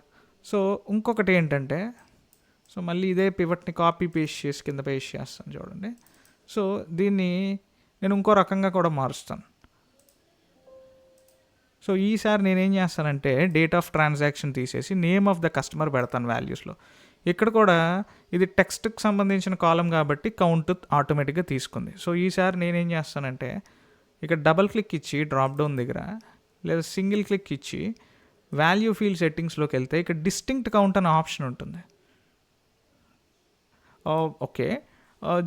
సో ఇంకొకటి ఏంటంటే, సో మళ్ళీ ఇదే పివట్ని కాపీ పేస్ట్ చేసి కింద పేస్ట్ చేస్తాను చూడండి. సో దీన్ని నేను ఇంకో రకంగా కూడా మారుస్తాను. సో ఈసారి నేనేం చేస్తానంటే డేట్ ఆఫ్ ట్రాన్సాక్షన్ తీసేసి నేమ్ ఆఫ్ ద కస్టమర్ పెడతాను వాల్యూస్లో. ఇక్కడ కూడా ఇది టెక్స్ట్కి సంబంధించిన కాలం కాబట్టి కౌంట్ ఆటోమేటిక్గా తీసుకుంది. సో ఈసారి నేనేం చేస్తానంటే ఇక్కడ డబల్ క్లిక్ ఇచ్చి డ్రాప్ డౌన్ దగ్గర, లేదా సింగిల్ క్లిక్ ఇచ్చి వాల్యూ ఫీల్డ్ సెట్టింగ్స్లోకి వెళ్తే ఇక్కడ డిస్టింక్ట్ కౌంట్ అనే ఆప్షన్ ఉంటుంది. ఓకే,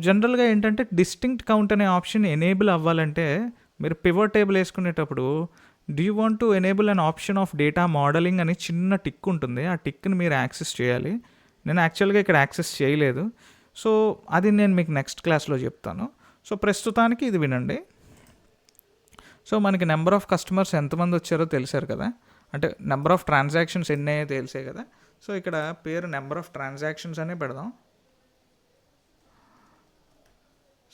జనరల్గా ఏంటంటే డిస్టింక్ట్ కౌంట్ అనే ఆప్షన్ ఎనేబుల్ అవ్వాలంటే మీరు పివట్ టేబుల్ వేసుకునేటప్పుడు do you want to enable an option of data modelling అని చిన్న టిక్ ఉంటుంది, ఆ టిక్ని మీరు యాక్సెస్ చేయాలి. నేను యాక్చువల్గా ఇక్కడ యాక్సెస్ చేయలేదు. సో అది నేను మీకు నెక్స్ట్ క్లాస్లో చెప్తాను. సో ప్రస్తుతానికి ఇది వినండి. సో మనకి నెంబర్ ఆఫ్ కస్టమర్స్ ఎంతమంది వచ్చారో తెలిసారు కదా, అంటే నెంబర్ ఆఫ్ ట్రాన్సాక్షన్స్ ఎన్ని అయ్యో తెలిసే కదా. సో ఇక్కడ పేరు నెంబర్ ఆఫ్ ట్రాన్సాక్షన్స్ అనే పెడదాం.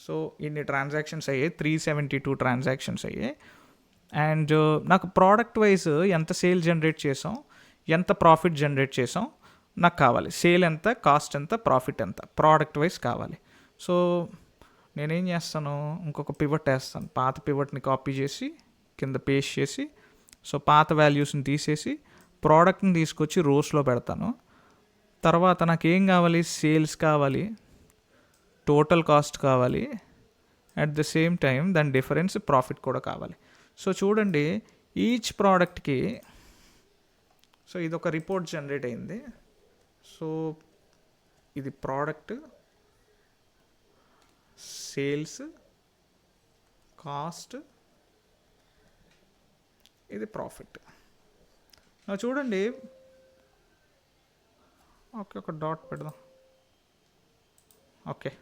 సో ఇన్ని ట్రాన్సాక్షన్స్ అయ్యాయి, 372 ట్రాన్సాక్షన్స్ అయ్యాయి. అండ్ నాకు ప్రోడక్ట్ వైజ్ ఎంత సేల్ జనరేట్ చేసాం, ఎంత ప్రాఫిట్ జనరేట్ చేసాం నాకు కావాలి. సేల్ ఎంత, కాస్ట్ ఎంత, ప్రాఫిట్ ఎంత, ప్రోడక్ట్ వైజ్ కావాలి. సో నేనేం చేస్తాను, ఇంకొక పివట్ వేస్తాను. పాత పివట్ని కాపీ చేసి కింద పేస్ట్ చేసి, సో పాత వాల్యూస్ని తీసేసి ప్రోడక్ట్ని తీసుకొచ్చి రోస్లో పెడతాను. తర్వాత నాకు ఏం కావాలి, సేల్స్ కావాలి, టోటల్ కాస్ట్ కావాలి, అట్ ద సేమ్ టైం దాని డిఫరెన్స్ ప్రాఫిట్ కూడా కావాలి. సో చూడండి ఈచ్ ప్రోడక్ట్కి, సో ఇది ఒక రిపోర్ట్ జనరేట్ అయింది. సో ఇది ప్రోడక్ట్, సేల్స్, కాస్ట్, ఇది ప్రాఫిట్. చూడండి, ఓకే ఒక డాట్ పెడదాం. ఓకే,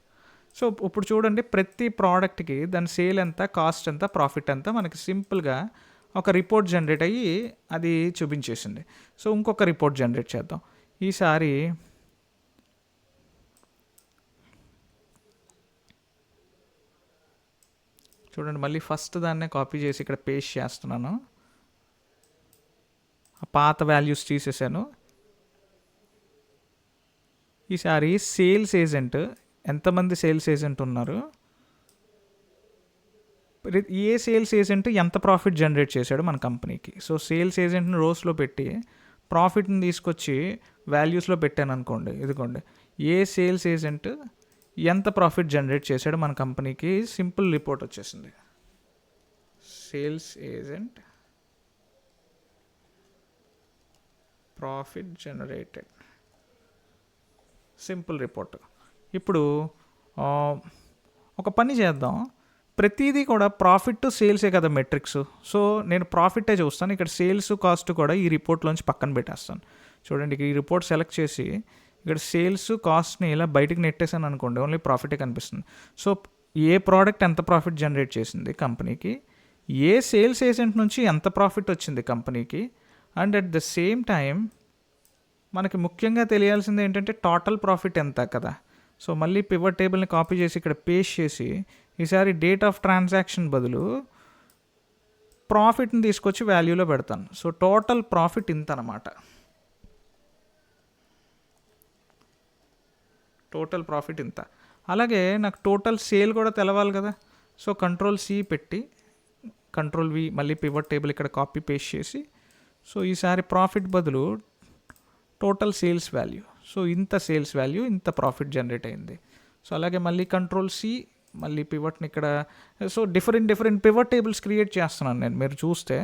సో ఇప్పుడు చూడండి ప్రతి ప్రోడక్ట్కి దాని సేల్ ఎంత, కాస్ట్ ఎంత, ప్రాఫిట్ ఎంత మనకి సింపుల్గా ఒక రిపోర్ట్ జనరేట్ అయ్యి అది చూపించేసింది. సో ఇంకొక రిపోర్ట్ జనరేట్ చేద్దాం. ఈసారి చూడండి, మళ్ళీ ఫస్ట్ దాన్నే కాపీ చేసి ఇక్కడ పేస్ట్ చేస్తున్నాను. పాత వాల్యూస్ తీసేసాను. ఈసారి సేల్స్ ఏజెంట్, ఎంతమంది సేల్స్ ఏజెంట్ ఉన్నారు, ఏ సేల్స్ ఏజెంట్ ఎంత ప్రాఫిట్ జనరేట్ చేశాడు మన కంపెనీకి. సో సేల్స్ ఏజెంట్ని రోస్లో పెట్టి ప్రాఫిట్ని తీసుకొచ్చి వాల్యూస్లో పెట్టాను అనుకోండి. ఇదిగోండి, ఏ సేల్స్ ఏజెంట్ ఎంత ప్రాఫిట్ జనరేట్ చేశాడు మన కంపెనీకి సింపుల్ రిపోర్ట్ వచ్చేసింది. Sales agent profit generated, simple report. ఇప్పుడు ఒక పని చేద్దాం, ప్రతిదీ కూడా ప్రాఫిట్ టు సేల్సే కదా మెట్రిక్స్. సో నేను ప్రాఫిటే చూస్తాను, ఇక్కడ సేల్స్ కాస్ట్ కూడా ఈ రిపోర్ట్లోంచి పక్కన పెట్టేస్తాను. చూడండి, ఈ రిపోర్ట్ సెలెక్ట్ చేసి ఇక్కడ సేల్స్ కాస్ట్ని ఇలా బయటకు నెట్టేసాను అనుకోండి, ఓన్లీ ప్రాఫిటే కనిపిస్తుంది. సో ఏ ప్రోడక్ట్ ఎంత ప్రాఫిట్ జనరేట్ చేసింది కంపెనీకి, ఏ సేల్స్ ఏజెంట్ నుంచి ఎంత ప్రాఫిట్ వచ్చింది కంపెనీకి, and at the same time మనకి ముఖ్యంగా తెలియాల్సింది ఏంటంటే టోటల్ ప్రాఫిట్ ఎంత కదా. సో మళ్ళీ పివట్ టేబుల్ని కాపీ చేసి ఇక్కడ పేస్ట్ చేసి ఈసారి డేట్ ఆఫ్ ట్రాన్సాక్షన్ బదులు ప్రాఫిట్ని తీసుకొచ్చి వాల్యూలో పెడతాను. సో టోటల్ ప్రాఫిట్ ఇంత అనమాట. టోటల్ ప్రాఫిట్ ఇంత. అలాగే నాకు టోటల్ సేల్ కూడా తెలవాలి కదా. సో కంట్రోల్ సి పెట్టి కంట్రోల్ వి మళ్ళీ పివట్ టేబుల్ ఇక్కడ కాపీ పేస్ట్ చేసి సో ఈసారి ప్రాఫిట్ బదులు టోటల్ సేల్స్ వాల్యూ. సో ఇంత సేల్స్ వాల్యూ, ఇంత ప్రాఫిట్ జనరేట్ అయింది. సో అలాగే మళ్ళీ కంట్రోల్ సి మళ్ళీ పివట్ని ఇక్కడ so different pivot tables create చేస్తున్నాను నేను. మీరు చూస్తే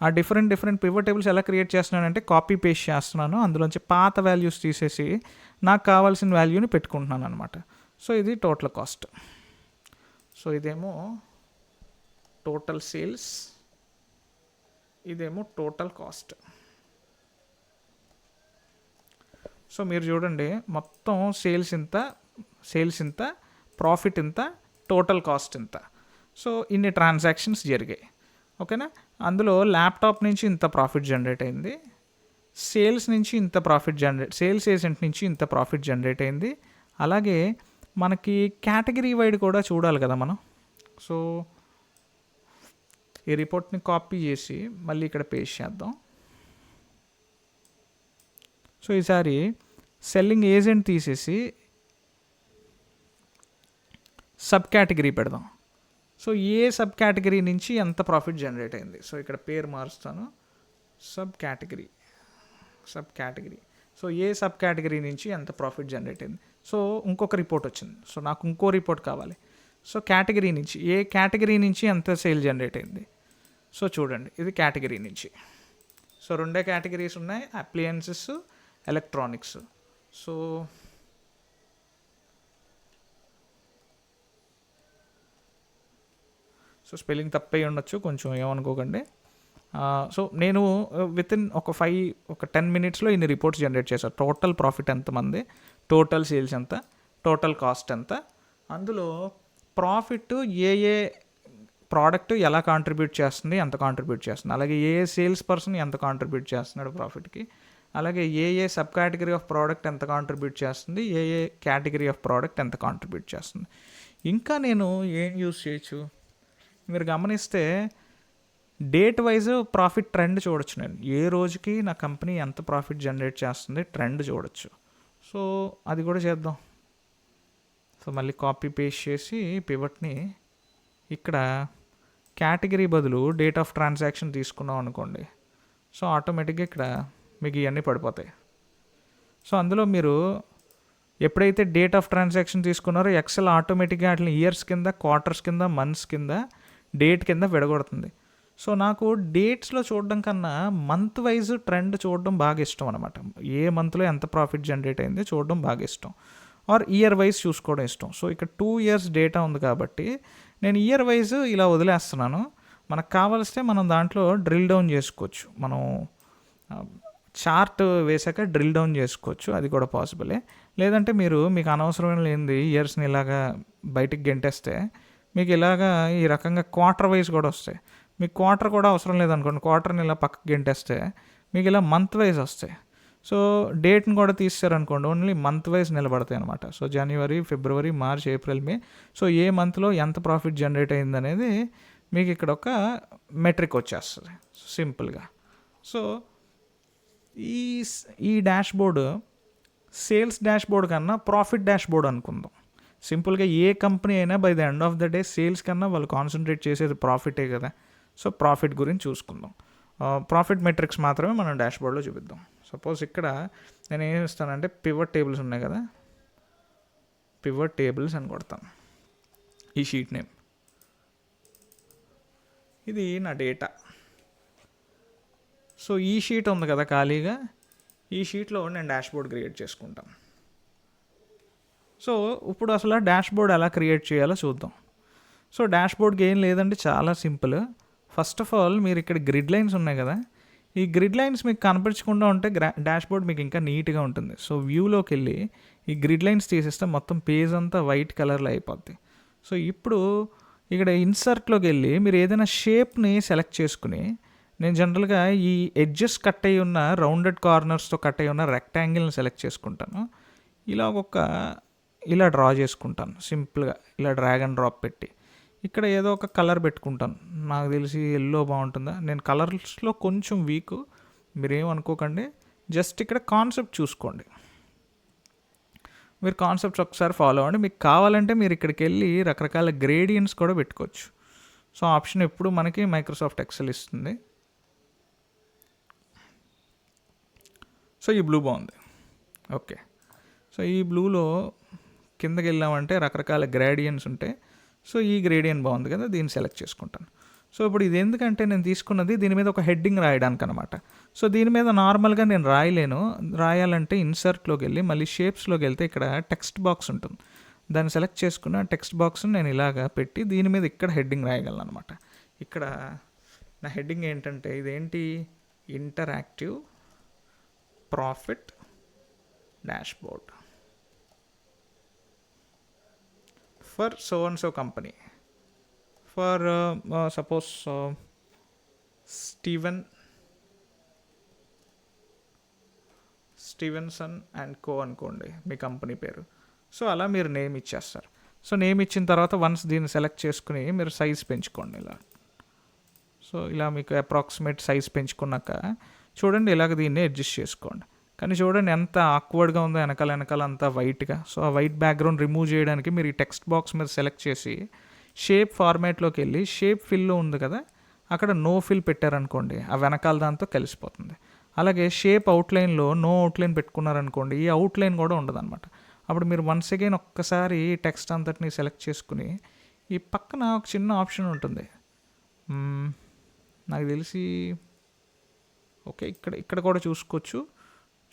ఆ డిఫరెంట్ పివట్ టేబుల్స్ ఎలా క్రియేట్ చేస్తున్నానంటే కాపీ పేస్ట్ చేస్తున్నాను, అందులోంచి పాత వాల్యూస్ తీసేసి నాకు కావాల్సిన వాల్యూని పెట్టుకుంటున్నాను అనమాట. సో ఇది టోటల్ కాస్ట్. సో ఇదేమో టోటల్ సేల్స్, ఇదేమో టోటల్ కాస్ట్. సో మీరు చూడండి మొత్తం సేల్స్ ఇంత, ప్రాఫిట్ ఇంత, టోటల్ కాస్ట్ ఇంత. సో ఇన్ని ట్రాన్సాక్షన్స్ జరిగాయి. ఓకేనా. అందులో ల్యాప్టాప్ నుంచి ఇంత ప్రాఫిట్ జనరేట్ అయింది, సేల్స్ నుంచి ఇంత ప్రాఫిట్ సేల్స్ ఏజెంట్ నుంచి ఇంత ప్రాఫిట్ జనరేట్ అయింది. అలాగే మనకి కేటగిరీ వైడ్ కూడా చూడాలి కదా మనం. సో ఈ రిపోర్ట్ని కాపీ చేసి మళ్ళీ ఇక్కడ పేస్ట్ చేద్దాం. సో ఈసారి సెల్లింగ్ ఏజెంట్ తీసేసి సబ్ కేటగిరీ పెడదాం. సో ఏ సబ్ కేటగిరీ నుంచి ఎంత ప్రాఫిట్ జనరేట్ అయింది. సో ఇక్కడ పేరు మారుస్తాను, సబ్ కేటగిరీ. సో ఏ సబ్ కేటగిరీ నుంచి ఎంత ప్రాఫిట్ జనరేట్ అయింది. సో ఇంకొక రిపోర్ట్ వచ్చింది. సో నాకు ఇంకో రిపోర్ట్ కావాలి. సో కేటగిరీ నుంచి ఏ కేటగిరీ నుంచి ఎంత సేల్ జనరేట్ అయింది. సో చూడండి ఇది కేటగిరీ నుంచి. సో రెండే కేటగిరీస్ ఉన్నాయి, అప్లయన్సెస్, ఎలక్ట్రానిక్స్. సో స్పెల్లింగ్ తప్పై ఉండొచ్చు, కొంచెం ఏమనుకోకండి. సో నేను వితిన్ ఒక 10 మినిట్స్లో ఇన్ని రిపోర్ట్స్ జనరేట్ చేశాను. టోటల్ ప్రాఫిట్ ఎంతమంది, టోటల్ సేల్స్ ఎంత, టోటల్ కాస్ట్ ఎంత, అందులో ప్రాఫిట్ ఏ ప్రోడక్ట్ ఎలా కాంట్రిబ్యూట్ చేస్తుంది, ఎంత కాంట్రిబ్యూట్ చేస్తుంది, అలాగే ఏ సేల్స్ పర్సన్ ఎంత కాంట్రిబ్యూట్ చేస్తున్నాడు ప్రాఫిట్కి, అలాగే ఏ సబ్ కేటగిరీ ఆఫ్ ప్రోడక్ట్ ఎంత కాంట్రిబ్యూట్ చేస్తుంది, ఏ కేటగిరీ ఆఫ్ ప్రోడక్ట్ ఎంత కాంట్రిబ్యూట్ చేస్తుంది. ఇంకా నేను ఏం యూస్ చేయొచ్చు, మీరు గమనిస్తే డేట్ వైజ్ ప్రాఫిట్ ట్రెండ్ చూడొచ్చు. నేను ఏ రోజుకి నా కంపెనీ ఎంత ప్రాఫిట్ జనరేట్ చేస్తుంది ట్రెండ్ చూడొచ్చు. సో అది కూడా చేద్దాం. సో మళ్ళీ కాపీ పేస్ట్ చేసి పివట్ని ఇక్కడ కేటగిరీ బదులు డేట్ ఆఫ్ ట్రాన్సాక్షన్ తీసుకున్నాం అనుకోండి. సో ఆటోమేటిక్గా ఇక్కడ మీకు ఇవన్నీ పడిపోతాయి. సో అందులో మీరు ఎప్పుడైతే డేట్ ఆఫ్ ట్రాన్సాక్షన్ తీసుకున్నారో ఎక్సెల్ ఆటోమేటిక్గా వాటిని ఇయర్స్ కింద, క్వార్టర్స్ కింద, మంత్స్ కింద, డేట్ కింద విడగొడుతుంది. సో నాకు డేట్స్లో చూడడం కన్నా మంత్ వైజ్ ట్రెండ్ చూడడం బాగా ఇష్టం అనమాట. ఏ మంత్లో ఎంత ప్రాఫిట్ జనరేట్ అయింది చూడడం బాగా ఇష్టం, ఆర్ ఇయర్ వైజ్ చూసుకోవడం ఇష్టం. సో ఇక్కడ 2 years డేటా ఉంది కాబట్టి నేను ఇయర్ వైజ్ ఇలా వదిలేస్తున్నాను. మనకు కావాల్స్తే మనం దాంట్లో డ్రిల్ డౌన్ చేసుకోవచ్చు. మనం చార్ట్ వేసాక డ్రిల్ డౌన్ చేసుకోవచ్చు, అది కూడా పాసిబులే. లేదంటే మీకు అనవసరమైన లేనిది ఇయర్స్ని ఇలాగా బయటికి గెంటేస్తే మీకు ఇలాగా ఈ రకంగా క్వార్టర్ వైజ్ కూడా వస్తాయి. మీకు క్వార్టర్ కూడా అవసరం లేదనుకోండి, క్వార్టర్ని ఇలా పక్కకి గెంటేస్తే మీకు ఇలా మంత్ వైజ్ వస్తాయి. సో డేట్ని కూడా తీసారనుకోండి, ఓన్లీ మంత్ వైజ్ నిలబడతాయి అనమాట. సో జనవరి, ఫిబ్రవరి, మార్చ్, ఏప్రిల్, మే. సో ఏ మంత్లో ఎంత ప్రాఫిట్ జనరేట్ అయింది అనేది మీకు ఇక్కడ ఒక మెట్రిక్ వచ్చేస్తుంది సింపుల్గా. సో ఈ డాష్బోర్డ్ సేల్స్ డాష్బోర్డ్ కన్నా ప్రాఫిట్ డాష్బోర్డ్ అనుకుందాం. సింపుల్గా ఏ కంపెనీ అయినా by the end of the day sales కన్నా వాళ్ళు కాన్సన్ట్రేట్ చేసేది ప్రాఫిటే కదా. సో ప్రాఫిట్ గురించి చూసుకుందాం. ప్రాఫిట్ మెట్రిక్స్ మాత్రమే మనం డాష్బోర్డ్లో చూపిద్దాం. సపోజ్ ఇక్కడ నేను ఏం ఇస్తానంటే పివట్ టేబుల్స్ ఉన్నాయి కదా, పివట్ టేబుల్స్ అని కొడతాను. ఈ షీట్ నేమ్, ఇది నా డేటా. సో ఈ షీట్ ఉంది కదా ఖాళీగా, ఈ షీట్లో నేను డాష్బోర్డ్ క్రియేట్ చేసుకుంటాను. సో ఇప్పుడు అసలు డాష్బోర్డ్ ఎలా క్రియేట్ చేయాలో చూద్దాం. సో డాష్బోర్డ్కి ఏం లేదండి, చాలా సింపుల్. ఫస్ట్ ఆఫ్ ఆల్ మీరు ఇక్కడ గ్రిడ్ లైన్స్ ఉన్నాయి కదా, ఈ గ్రిడ్ లైన్స్ మీకు కనిపించకుండా ఉంటే డాష్బోర్డ్ మీకు ఇంకా నీట్గా ఉంటుంది. సో వ్యూలోకి వెళ్ళి ఈ గ్రిడ్ లైన్స్ తీసేస్తే మొత్తం పేజ్ అంతా వైట్ కలర్లో అయిపోద్ది. సో ఇప్పుడు ఇక్కడ ఇన్సర్ట్లోకి వెళ్ళి మీరు ఏదైనా షేప్ని సెలెక్ట్ చేసుకుని, నేను జనరల్గా ఈ ఎడ్జెస్ కట్ అయి ఉన్న రౌండెడ్ కార్నర్స్తో కట్ అయి ఉన్న రెక్టాంగిల్ని సెలెక్ట్ చేసుకుంటాను. ఇలా డ్రా చేసుకుంటాను సింపుల్గా, ఇలా డ్రాగ్ అండ్ డ్రాప్ పెట్టి. ఇక్కడ ఏదో ఒక కలర్ పెట్టుకుంటాను, నాకు తెలిసి ఎల్లో బాగుంటుందా. నేను కలర్స్లో కొంచెం వీక్, మీరేమనుకోకండి. జస్ట్ ఇక్కడ కాన్సెప్ట్ చూసుకోండి. మీరు కాన్సెప్ట్స్ ఒకసారి ఫాలో అవ్వండి. మీకు కావాలంటే మీరు ఇక్కడికి వెళ్ళి రకరకాల గ్రేడియంట్స్ కూడా పెట్టుకోవచ్చు. సో ఆప్షన్ ఎప్పుడు మనకి మైక్రోసాఫ్ట్ ఎక్సెల్ ఇస్తుంది. సో ఈ బ్లూ బాగుంది. ఓకే, సో ఈ బ్లూలో కిందకి వెళ్ళామంటే రకరకాల గ్రేడియంట్స్ ఉంటాయి. సో ఈ గ్రేడియంట్ బాగుంది కదా, దీన్ని సెలెక్ట్ చేసుకుంటాను. సో ఇప్పుడు ఇది ఎందుకంటే నేను తీసుకున్నది దీని మీద ఒక హెడ్డింగ్ రాయడానికి అనమాట. సో దీని మీద నార్మల్గా నేను రాయలేను. రాయాలంటే ఇన్సర్ట్లోకి వెళ్ళి మళ్ళీ షేప్స్లోకి వెళ్తే ఇక్కడ టెక్స్ట్ బాక్స్ ఉంటుంది. దాన్ని సెలెక్ట్ చేసుకున్న టెక్స్ట్ బాక్స్ని నేను ఇలాగా పెట్టి దీని మీద ఇక్కడ హెడ్డింగ్ రాయగలను అనమాట. ఇక్కడ నా హెడ్డింగ్ ఏంటంటే ఇదేంటి, interactive profit dashboard for so and so company, for suppose Stevenson and co అనుకోండి మీ కంపెనీ పేరు. సో అలా మీరు నేమ్ ఇచ్చేస్తారు. సో నేమ్ ఇచ్చిన తర్వాత వన్స్ దీన్ని సెలెక్ట్ చేసుకుని మీరు సైజ్ పెంచుకోండి ఇలా. సో ఇలా మీకు అప్రాక్సిమేట్ సైజ్ పెంచుకున్నాక చూడండి, ఇలాగ దీన్ని అడ్జస్ట్ చేసుకోండి. కానీ చూడండి ఎంత ఆక్వర్డ్గా ఉందో, వెనకాల అంతా వైట్గా. సో ఆ వైట్ బ్యాక్గ్రౌండ్ రిమూవ్ చేయడానికి మీరు ఈ టెక్స్ట్ బాక్స్ మీద సెలెక్ట్ చేసి షేప్ ఫార్మాట్లోకి వెళ్ళి షేప్ ఫిల్లో ఉంది కదా, అక్కడ నో ఫిల్ పెట్టారనుకోండి, ఆ వెనకాల దాంతో కలిసిపోతుంది. అలాగే షేప్ అవుట్లైన్లో నో అవుట్లైన్ పెట్టుకున్నారనుకోండి, ఈ అవుట్లైన్ కూడా ఉండదు అనమాట. అప్పుడు మీరు వన్స్ అగైన్ ఒక్కసారి టెక్స్ట్ అంతటిని సెలెక్ట్ చేసుకుని ఈ పక్కన ఒక చిన్న ఆప్షన్ ఉంటుంది, నాకు తెలిసి ఓకే ఇక్కడ కూడా చూసుకోవచ్చు.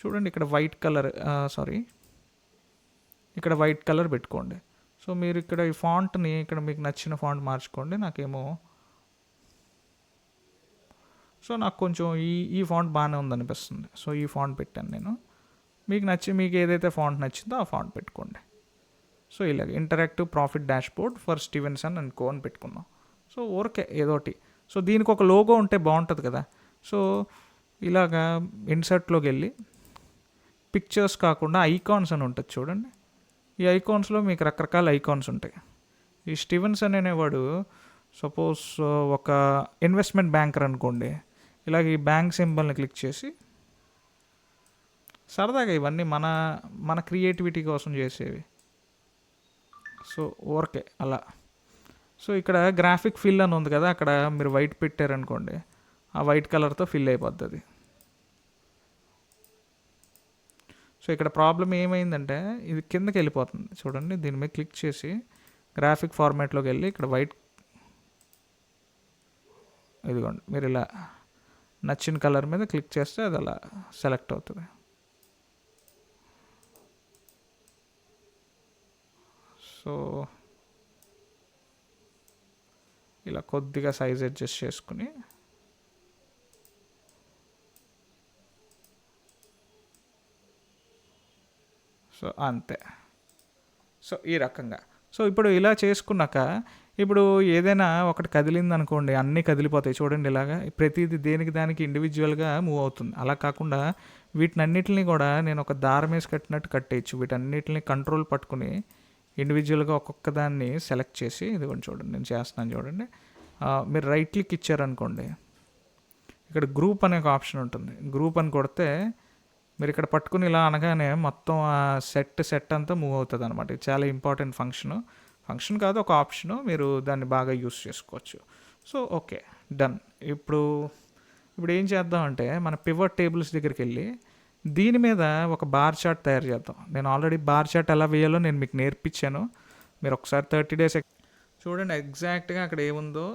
చూడండి ఇక్కడ వైట్ కలర్, ఇక్కడ వైట్ కలర్ పెట్టుకోండి. సో మీరు ఇక్కడ ఈ ఫాంట్ని ఇక్కడ మీకు నచ్చిన ఫాంట్ మార్చుకోండి. నాకు కొంచెం ఈ ఫాంట్ బాగానే ఉందనిపిస్తుంది. సో ఈ ఫాంట్ పెట్టాను నేను. మీకు ఏదైతే ఫాంట్ నచ్చిందో ఆ ఫాంట్ పెట్టుకోండి. సో ఇలాగ interactive profit dashboard for Stevenson and co అని పెట్టుకున్నాం. సో ఓకే ఏదోటి. సో దీనికి ఒక లోగో ఉంటే బాగుంటుంది కదా. సో ఇలాగా ఇన్సర్ట్లోకి వెళ్ళి పిక్చర్స్ కాకుండా ఐకాన్స్ అని ఉంటుంది చూడండి. ఈ ఐకాన్స్లో మీకు రకరకాల ఐకాన్స్ ఉంటాయి. ఈ స్టీవెన్సన్ అనేవాడు సపోజ్ ఒక ఇన్వెస్ట్మెంట్ బ్యాంకర్ అనుకోండి. ఇలాగ ఈ బ్యాంక్ సింబల్ని క్లిక్ చేసి, సరదాగా ఇవన్నీ మన క్రియేటివిటీ కోసం చేసేవి. సో ఓకే అలా. సో ఇక్కడ గ్రాఫిక్ ఫిల్ అని ఉంది కదా, అక్కడ మీరు వైట్ పెట్టారనుకోండి, ఆ వైట్ కలర్తో ఫిల్ అయిపోతుంది. సో ఇక్కడ ప్రాబ్లం ఏమైందంటే ఇది కిందకి వెళ్ళిపోతుంది చూడండి. దీని మీద క్లిక్ చేసి గ్రాఫిక్ ఫార్మాట్లోకి వెళ్ళి ఇక్కడ వైట్, ఇదిగోండి మీరు ఇలా నచ్చిన కలర్ మీద క్లిక్ చేస్తే అది అలా సెలెక్ట్ అవుతుంది. సో ఇలా కొద్దిగా సైజ్ అడ్జస్ట్ చేసుకుని సో అంతే. సో ఈ రకంగా. సో ఇప్పుడు ఇలా చేసుకున్నాక ఇప్పుడు ఏదైనా ఒకటి కదిలింది అనుకోండి, అన్నీ కదిలిపోతాయి చూడండి. ఇలాగా ప్రతిదీ దేనికి దానికి ఇండివిజువల్గా మూవ్ అవుతుంది. అలా కాకుండా వీటినన్నిటిని కూడా నేను ఒక దారం వేసి కట్టినట్టు కట్టేయచ్చు. వీటన్నిటిని కంట్రోల్ పట్టుకుని ఇండివిజువల్గా ఒక్కొక్క దాన్ని సెలెక్ట్ చేసి, ఇదిగోండి చూడండి నేను చేస్తున్నాను చూడండి. మీరు రైట్ క్లిక్ ఇచ్చారనుకోండి, ఇక్కడ గ్రూప్ అనే ఒక ఆప్షన్ ఉంటుంది. గ్రూప్ అని కొడితే మీరు ఇక్కడ పట్టుకుని ఇలా అనగానే మొత్తం ఆ సెట్ అంతా మూవ్ అవుతుంది అనమాట. ఇది చాలా ఇంపార్టెంట్ ఫంక్షన్ కాదు, ఒక ఆప్షను. మీరు దాన్ని బాగా యూస్ చేసుకోవచ్చు. So okay done. ఇప్పుడు ఏం చేద్దామంటే మన పివట్ టేబుల్స్ దగ్గరికి వెళ్ళి దీని మీద ఒక బార్ చార్ట్ తయారు చేద్దాం. నేను ఆల్రెడీ బార్ చార్ట్ ఎలా వేయాలో నేను మీకు నేర్పించాను. మీరు ఒకసారి 30 days చూడండి ఎగ్జాక్ట్గా అక్కడ ఏముందో.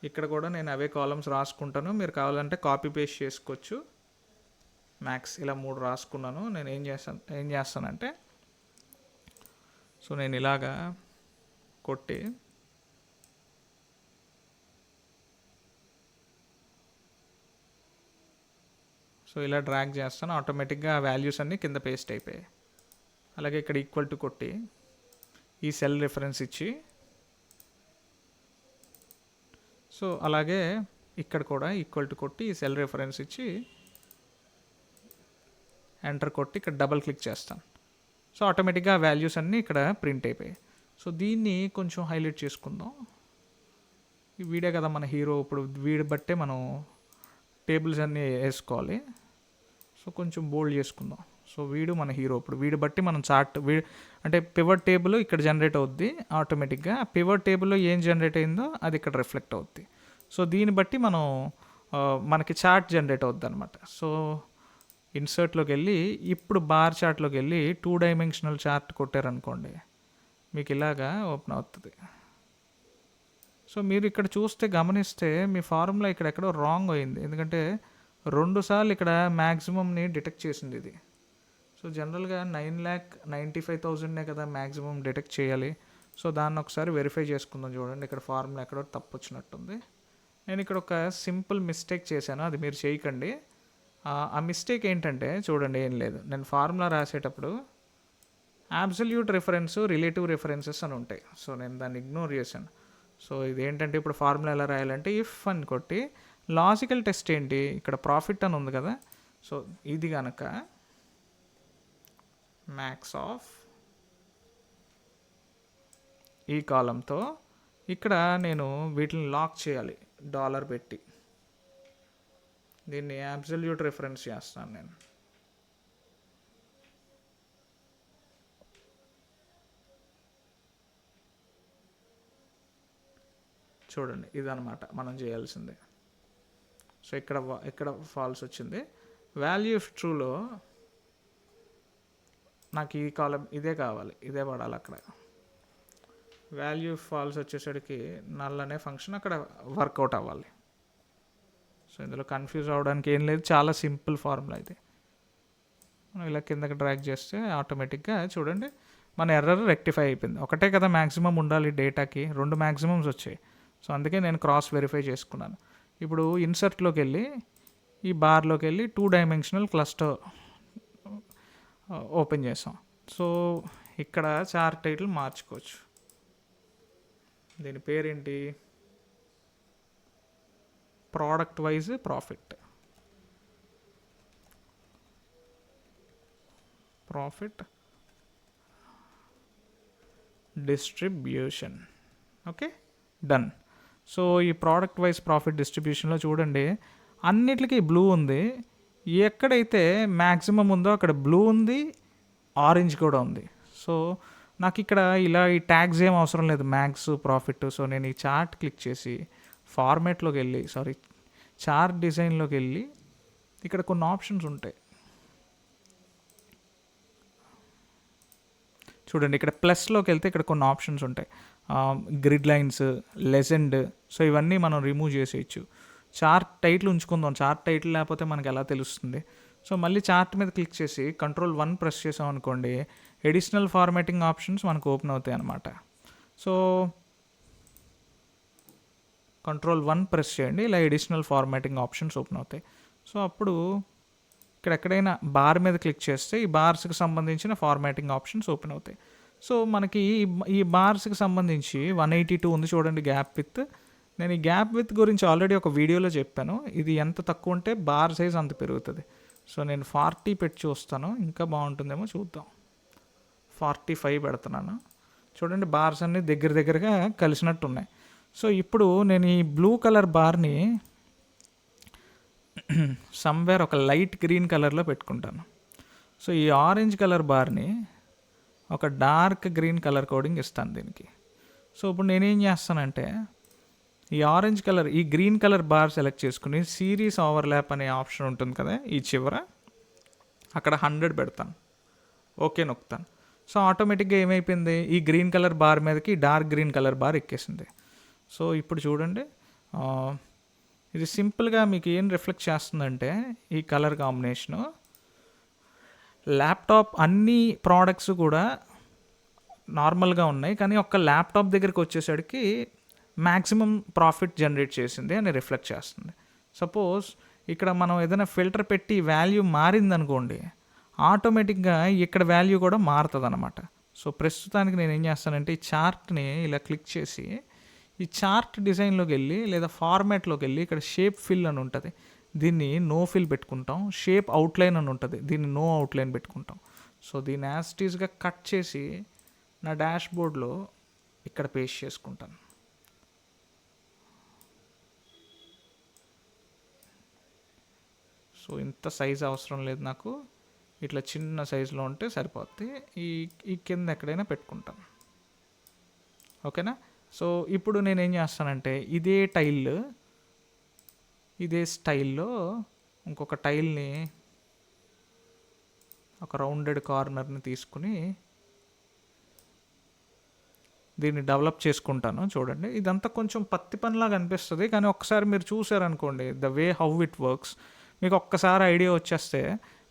ఇక్కడ కూడా నేను అవే కాలమ్స్ రాసుకుంటాను. మీరు కావాలంటే కాపీ పేస్ట్ చేసుకోవచ్చు. మ్యాక్స్ ఇలా 3 రాసుకున్నాను. నేను ఏం చేస్తానంటే సో నేను ఇలాగా కొట్టి సో ఇలా డ్రాగ్ చేస్తాను. ఆటోమేటిక్గా వాల్యూస్ అన్నీ కింద పేస్ట్ అయిపోయాయి. అలాగే ఇక్కడ ఈక్వల్ టు కొట్టి ఈ సెల్ రిఫరెన్స్ ఇచ్చి, సో అలాగే ఇక్కడ కూడా ఈక్వల్ టు కొట్టి ఈ సెల్ రిఫరెన్స్ ఇచ్చి ఎంటర్ కొట్టి ఇక్కడ డబల్ క్లిక్ చేస్తాను. సో ఆటోమేటిక్గా వాల్యూస్ అన్నీ ఇక్కడ ప్రింట్ అయిపోయాయి. సో దీన్ని కొంచెం హైలైట్ చేసుకుందాం. ఈ వీడే కదా మన హీరో. ఇప్పుడు వీడి బట్టే మనం టేబుల్స్ అన్నీ వేసుకోవాలి. సో కొంచెం బోల్డ్ చేసుకుందాం. సో వీడు మన హీరో. ఇప్పుడు వీడి బట్టి మనం చార్ట్ అంటే పివట్ టేబుల్ ఇక్కడ జనరేట్ అవుద్ది ఆటోమేటిక్గా. ఆ పివట్ టేబుల్లో ఏం జనరేట్ అయిందో అది ఇక్కడ రిఫ్లెక్ట్ అవుద్ది. సో దీన్ని బట్టి మనం మనకి చార్ట్ జనరేట్ అవుద్ది అనమాట. సో ఇన్సర్ట్లోకి వెళ్ళి ఇప్పుడు బార్ చార్ట్లోకి వెళ్ళి 2 డైమెన్షనల్ చార్ట్ కొట్టారనుకోండి, మీకు ఇలాగా ఓపెన్ అవుతుంది. సో మీరు ఇక్కడ చూస్తే గమనిస్తే మీ ఫార్ములా ఇక్కడ ఎక్కడో రాంగ్ అయింది. ఎందుకంటే 2 సార్లు ఇక్కడ మ్యాక్సిమంని డిటెక్ట్ చేసింది ఇది. సో జనరల్గా 9,95,000 కదా మ్యాక్సిమం డిటెక్ట్ చేయాలి. సో దాన్ని ఒకసారి వెరిఫై చేసుకుందాం. చూడండి ఇక్కడ ఫార్ములా ఎక్కడో తప్పు వచ్చినట్టుంది. నేను ఇక్కడ ఒక సింపుల్ మిస్టేక్ చేశాను, అది మీరు చేయకండి. ఆ మిస్టేక్ ఏంటంటే చూడండి, ఏం లేదు, నేను ఫార్ములా రాసేటప్పుడు అబ్సల్యూట్ రిఫరెన్స్, రిలేటివ్ రిఫరెన్సెస్ అని ఉంటాయి. సో నేను దాన్ని ఇగ్నోర్ చేశాను. సో ఇది ఏంటంటే ఇప్పుడు ఫార్ములా ఎలా రాయాలంటే ఇఫ్ అని కొట్టి లాజికల్ టెస్ట్ ఏంటి, ఇక్కడ ప్రాఫిట్ అని ఉంది కదా. సో ఇది కనుక మ్యాక్స్ ఆఫ్ ఈ కాలంతో ఇక్కడ నేను వీటిని లాక్ చేయాలి డాలర్ పెట్టి. దీన్ని అబ్సల్యూట్ రిఫరెన్స్ చేస్తాను నేను. చూడండి ఇదనమాట మనం చేయాల్సిందే. సో ఇక్కడ ఫాల్స్ వచ్చింది. వాల్యూ ఆఫ్ ట్రూలో నాకు ఈ కాలం ఇదే కావాలి, ఇదే పడాలి. అక్కడ వాల్యూ ఫాల్స్ వచ్చేసరికి నల్ అనే ఫంక్షన్ అక్కడ వర్కౌట్ అవ్వాలి. సో ఇందులో కన్ఫ్యూజ్ అవ్వడానికి ఏం లేదు, చాలా సింపుల్ ఫార్ములా ఇది. మనం ఇలా కిందకి డ్రాగ్ చేస్తే ఆటోమేటిక్గా చూడండి మన ఎర్రర్ రెక్టిఫై అయిపోయింది. ఒకటే కదా మ్యాక్సిమం ఉండాలి డేటాకి, 2 మ్యాక్సిమమ్స్ వచ్చాయి. సో అందుకే నేను క్రాస్ వెరిఫై చేసుకున్నాను. ఇప్పుడు ఇన్సర్ట్లోకి వెళ్ళి ఈ బార్లోకి వెళ్ళి 2 డైమెన్షనల్ క్లస్టర్ ఓపెన్ చేసాం. సో ఇక్కడ చార్ట్ టైటిల్ మార్చుకోవచ్చు. దీని పేరేంటి, product wise profit distribution. Okay, done. So ఈ ప్రోడక్ట్ వైజ్ ప్రాఫిట్ డిస్ట్రిబ్యూషన్లో చూడండి అన్నిటికీ బ్లూ ఉంది. ఎక్కడైతే మ్యాక్సిమం ఉందో అక్కడ బ్లూ ఉంది, ఆరెంజ్ కూడా ఉంది. సో నాకు ఇక్కడ ఇలా ఈ ట్యాగ్స్ ఏం అవసరం లేదు, మ్యాక్స్ ప్రాఫిట్. సో నేను ఈ చార్ట్ క్లిక్ చేసి ఫార్మేట్లోకి వెళ్ళి చార్ట్ డిజైన్లోకి వెళ్ళి ఇక్కడ కొన్ని ఆప్షన్స్ ఉంటాయి. చూడండి ఇక్కడ ప్లస్లోకి వెళ్తే ఇక్కడ కొన్ని ఆప్షన్స్ ఉంటాయి, గ్రిడ్ లైన్స్, లెజెండ్. సో ఇవన్నీ మనం రిమూవ్ చేసేయచ్చు. చార్ట్ టైటిల్ ఉంచుకుందాం, చార్ట్ టైటిల్ లేకపోతే మనకి ఎలా తెలుస్తుంది. సో మళ్ళీ చార్ట్ మీద క్లిక్ చేసి Ctrl+1 ప్రెస్ చేసాం అనుకోండి, ఎడిషనల్ ఫార్మాటింగ్ ఆప్షన్స్ మనకు ఓపెన్ అవుతాయి అన్నమాట. సో Ctrl+1 ప్రెస్ చేయండి, ఇలా ఎడిషనల్ ఫార్మాటింగ్ ఆప్షన్స్ ఓపెన్ అవుతాయి. సో అప్పుడు ఇక్కడ ఎక్కడైనా బార్ మీద క్లిక్ చేస్తే ఈ బార్స్కి సంబంధించిన ఫార్మాటింగ్ ఆప్షన్స్ ఓపెన్ అవుతాయి. సో మనకి ఈ బార్స్కి సంబంధించి 182 ఉంది చూడండి గ్యాప్ విత్. నేను ఈ గ్యాప్ విత్ గురించి ఆల్రెడీ ఒక వీడియోలో చెప్పాను. ఇది ఎంత తక్కువ ఉంటే బార్ సైజ్ అంత పెరుగుతుంది. సో నేను 40 పెట్టి చూస్తాను, ఇంకా బాగుంటుందేమో చూద్దాం. 45 పెడుతున్నాను. చూడండి బార్స్ అన్నీ దగ్గరగా కలిసినట్టు ఉన్నాయి. సో ఇప్పుడు నేను ఈ బ్లూ కలర్ బార్ని సమ్వేర్ ఒక లైట్ గ్రీన్ కలర్లో పెట్టుకుంటాను. సో ఈ ఆరెంజ్ కలర్ బార్ని ఒక డార్క్ గ్రీన్ కలర్ కోడింగ్ ఇస్తాను దీనికి. సో ఇప్పుడు నేనేం చేస్తానంటే ఈ ఆరెంజ్ కలర్, ఈ గ్రీన్ కలర్ బార్ సెలెక్ట్ చేసుకుని సిరీస్ ఓవర్లాప్ అనే ఆప్షన్ ఉంటుంది కదా ఈ చివర, అక్కడ 100 పెడతాను, ఓకే నొక్కుతాను. సో ఆటోమేటిక్గా ఏమైపోయింది, ఈ గ్రీన్ కలర్ బార్ మీదకి డార్క్ గ్రీన్ కలర్ బార్ ఎక్కేసింది. సో ఇప్పుడు చూడండి ఇది సింపుల్గా మీకు ఏం రిఫ్లెక్ట్ చేస్తుందంటే ఈ కలర్ కాంబినేషను ల్యాప్టాప్ అన్ని ప్రోడక్ట్స్ కూడా నార్మల్గా ఉన్నాయి, కానీ ఒక్క ల్యాప్టాప్ దగ్గరికి వచ్చేసరికి మ్యాక్సిమం ప్రాఫిట్ జనరేట్ చేసింది అని రిఫ్లెక్ట్ చేస్తుంది. సపోజ్ ఇక్కడ మనం ఏదైనా ఫిల్టర్ పెట్టి వాల్యూ మారిందనుకోండి, ఆటోమేటిక్గా ఇక్కడ వాల్యూ కూడా మారుతుంది అనమాట. సో ప్రస్తుతానికి నేను ఏం చేస్తానంటే ఈ చార్ట్ని ఇలా క్లిక్ చేసి ఈ చార్ట్ డిజైన్లోకి వెళ్ళి లేదా ఫార్మాట్లోకి వెళ్ళి ఇక్కడ షేప్ ఫిల్ అని ఉంటుంది, దీన్ని నో ఫిల్ పెట్టుకుంటాం. షేప్ అవుట్లైన్ అని ఉంటుంది, దీన్ని నో అవుట్లైన్ పెట్టుకుంటాం. సో దీన్ని యాస్టీస్గా కట్ చేసి నా డాష్ బోర్డ్లో ఇక్కడ పేస్ట్ చేసుకుంటాను. సో ఇంత సైజ్ అవసరం లేదు నాకు, ఇట్లా చిన్న సైజులో ఉంటే సరిపోద్ది. ఈ కింద ఎక్కడైనా పెట్టుకుంటాను. ఓకేనా. సో ఇప్పుడు నేనేం చేస్తానంటే ఇదే స్టైల్లో ఇంకొక టైల్ని, ఒక రౌండెడ్ కార్నర్ని తీసుకుని దీన్ని డెవలప్ చేసుకుంటాను. చూడండి, ఇదంతా కొంచెం పత్తి పనిలాగా అనిపిస్తుంది, కానీ ఒక్కసారి మీరు చూసారనుకోండి the way how it works, మీకు ఒక్కసారి ఐడియా వచ్చేస్తే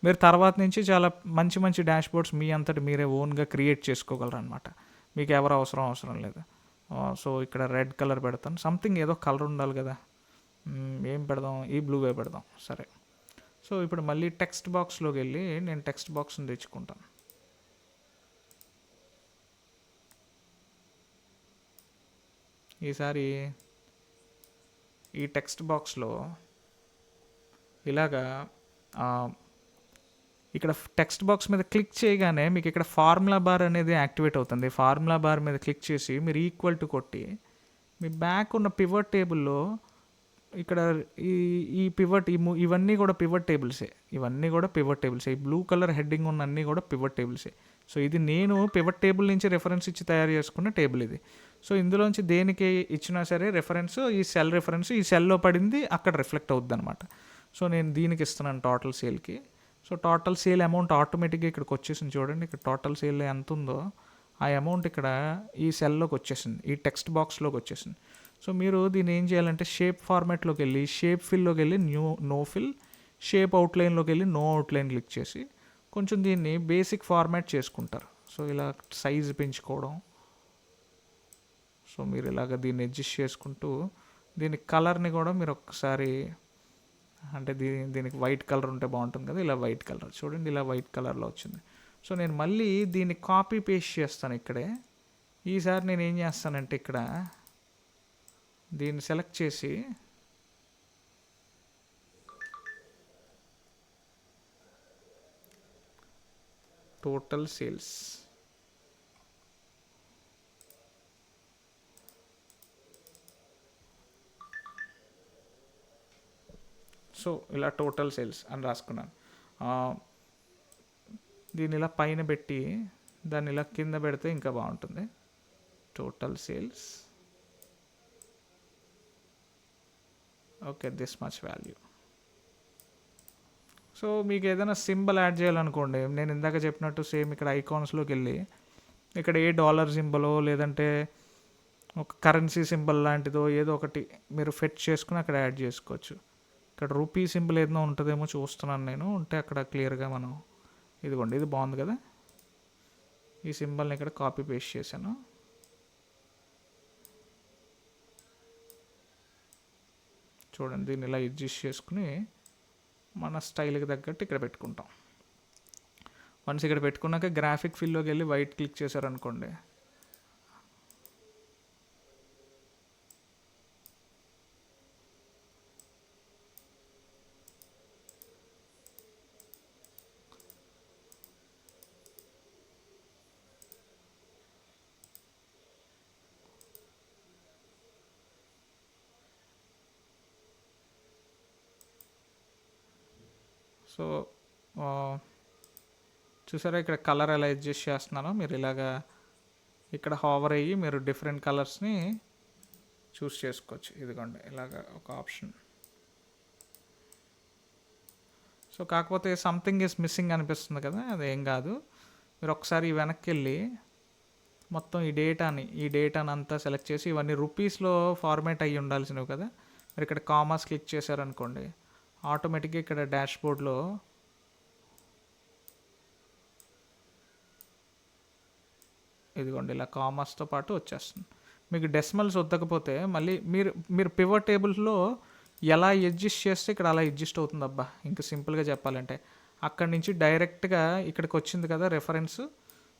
మీరు తర్వాత నుంచి చాలా మంచి మంచి డాష్ బోర్డ్స్ మీ అంతటి మీరే ఓన్గా క్రియేట్ చేసుకోగలరు అనమాట. మీకు ఎవరు అవసరం లేదు. సో ఇక్కడ రెడ్ కలర్ పెడతాను, సంథింగ్ ఏదో కలర్ ఉండాలి కదా. ఏం పెడదాం, ఈ బ్లూవే పెడదాం. సరే. సో ఇప్పుడు మళ్ళీ టెక్స్ట్ బాక్స్లోకి వెళ్ళి నేను టెక్స్ట్ బాక్స్ని తెచ్చుకుంటాను. ఈసారి ఈ టెక్స్ట్ బాక్స్లో ఇలాగా ఇక్కడ టెక్స్ట్ బాక్స్ మీద క్లిక్ చేయగానే మీకు ఇక్కడ ఫార్ములా బార్ అనేది యాక్టివేట్ అవుతుంది. ఫార్ములా బార్ మీద క్లిక్ చేసి మీరు ఈక్వల్ టు కొట్టి మీ బ్యాక్ ఉన్న పివట్ టేబుల్లో ఇక్కడ ఈ పివట్ ఇవన్నీ కూడా పివట్ టేబుల్సే, ఈ బ్లూ కలర్ హెడ్డింగ్ ఉన్న అన్నీ కూడా పివట్ టేబుల్సే. సో ఇది నేను పివట్ టేబుల్ నుంచి రెఫరెన్స్ ఇచ్చి తయారు చేసుకున్న టేబుల్ ఇది. సో ఇందులోంచి దేనికి ఇచ్చినా సరే రెఫరెన్స్, ఈ సెల్ రెఫరెన్స్ ఈ సెల్లో పడింది అక్కడ రిఫ్లెక్ట్ అవుద్ది అనమాట. సో నేను దీనికి ఇస్తున్నాను టోటల్ సేల్కి. సో టోటల్ సేల్ అమౌంట్ ఆటోమేటిక్గా ఇక్కడికి వచ్చేసింది. చూడండి, ఇక్కడ టోటల్ సేల్ ఎంత ఉందో ఆ అమౌంట్ ఇక్కడ ఈ సెల్లోకి వచ్చేసింది, ఈ టెక్స్ట్ బాక్స్లోకి వచ్చేసింది. సో మీరు దీన్ని ఏం చేయాలంటే షేప్ ఫార్మాట్లోకి వెళ్ళి షేప్ ఫిల్లోకి వెళ్ళి నో ఫిల్, షేప్ అవుట్లైన్లోకి వెళ్ళి నో అవుట్లైన్ క్లిక్ చేసి కొంచెం దీన్ని బేసిక్ ఫార్మాట్ చేసుకుంటారు. సో ఇలా సైజ్ పెంచుకోవడం. సో మీరు ఇలాగ దీన్ని అడ్జస్ట్ చేసుకుంటూ దీని కలర్ని కూడా మీరు ఒక్కసారి, అంటే దీనికి వైట్ కలర్ ఉంటే బాగుంటుంది కదా, ఇలా వైట్ కలర్ చూడండి, ఇలా వైట్ కలర్లో వచ్చింది. సో నేను మళ్ళీ దీన్ని కాపీ పేస్ట్ చేస్తాను ఇక్కడే. ఈసారి నేను ఏం చేస్తానంటే ఇక్కడ దీన్ని సెలెక్ట్ చేసి టోటల్ సేల్స్, సో ఇలా టోటల్ సేల్స్ అని రాసుకున్నాను. దీన్ని ఇలా పైన పెట్టి దాన్ని ఇలా కింద పెడితే ఇంకా బాగుంటుంది. Total sales, okay, this much value. So మీకు ఏదైనా సింబల్ యాడ్ చేయాలనుకోండి, నేను ఇందాక చెప్పినట్టు సేమ్ ఇక్కడ ఐకాన్స్లోకి వెళ్ళి ఇక్కడ ఏ డాలర్ సింబలో లేదంటే ఒక కరెన్సీ సింబల్ లాంటిదో ఏదో ఒకటి మీరు ఫెచ్ చేసుకుని అక్కడ యాడ్ చేసుకోవచ్చు. ఇక్కడ రూపీ సింబల్ ఏదైనా ఉంటుందేమో చూస్తున్నాను నేను, ఉంటే అక్కడ క్లియర్గా మనం, ఇదిగోండి ఇది బాగుంది కదా, ఈ సింబల్ని ఇక్కడ కాపీ పేస్ట్ చేశాను. చూడండి, దీన్ని ఇలా అడ్జస్ట్ చేసుకుని మన స్టైల్కి తగ్గట్టు ఇక్కడ పెట్టుకుంటాం. వన్స్ ఇక్కడ పెట్టుకున్నాక గ్రాఫిక్ ఫిల్లోకి వెళ్ళి వైట్ క్లిక్ చేశారనుకోండి, సో చూసారా ఇక్కడ కలర్ ఎలా అడ్జస్ట్ చేస్తున్నానో, మీరు ఇలాగా ఇక్కడ హావర్ అయ్యి మీరు డిఫరెంట్ కలర్స్ని చూస్ చేసుకోవచ్చు. ఇదిగోండి ఇలాగా ఒక ఆప్షన్. సో కాకపోతే సంథింగ్ ఈజ్ మిస్సింగ్ అనిపిస్తుంది కదా, అదేం కాదు. మీరు ఒకసారి వెనక్కి వెళ్ళి మొత్తం ఈ డేటాని అంతా సెలెక్ట్ చేసి, ఇవన్నీ రూపీస్లో ఫార్మేట్ అయ్యి ఉండాల్సినవి కదా, మీరు ఇక్కడ కామాస్ క్లిక్ చేశారనుకోండి, ఆటోమేటిక్గా ఇక్కడ డాష్ బోర్డ్లో ఇదిగోండి ఇలా కామాస్తో పాటు వచ్చేస్తుంది. మీకు డెసిమల్స్ వద్దకపోతే మళ్ళీ మీరు పివట్ టేబుల్స్లో ఎలా అడ్జస్ట్ చేస్తే ఇక్కడ అలా అడ్జస్ట్ అవుతుంది. అబ్బా ఇంకా సింపుల్గా చెప్పాలంటే అక్కడి నుంచి డైరెక్ట్గా ఇక్కడికి వచ్చింది కదా రెఫరెన్స్.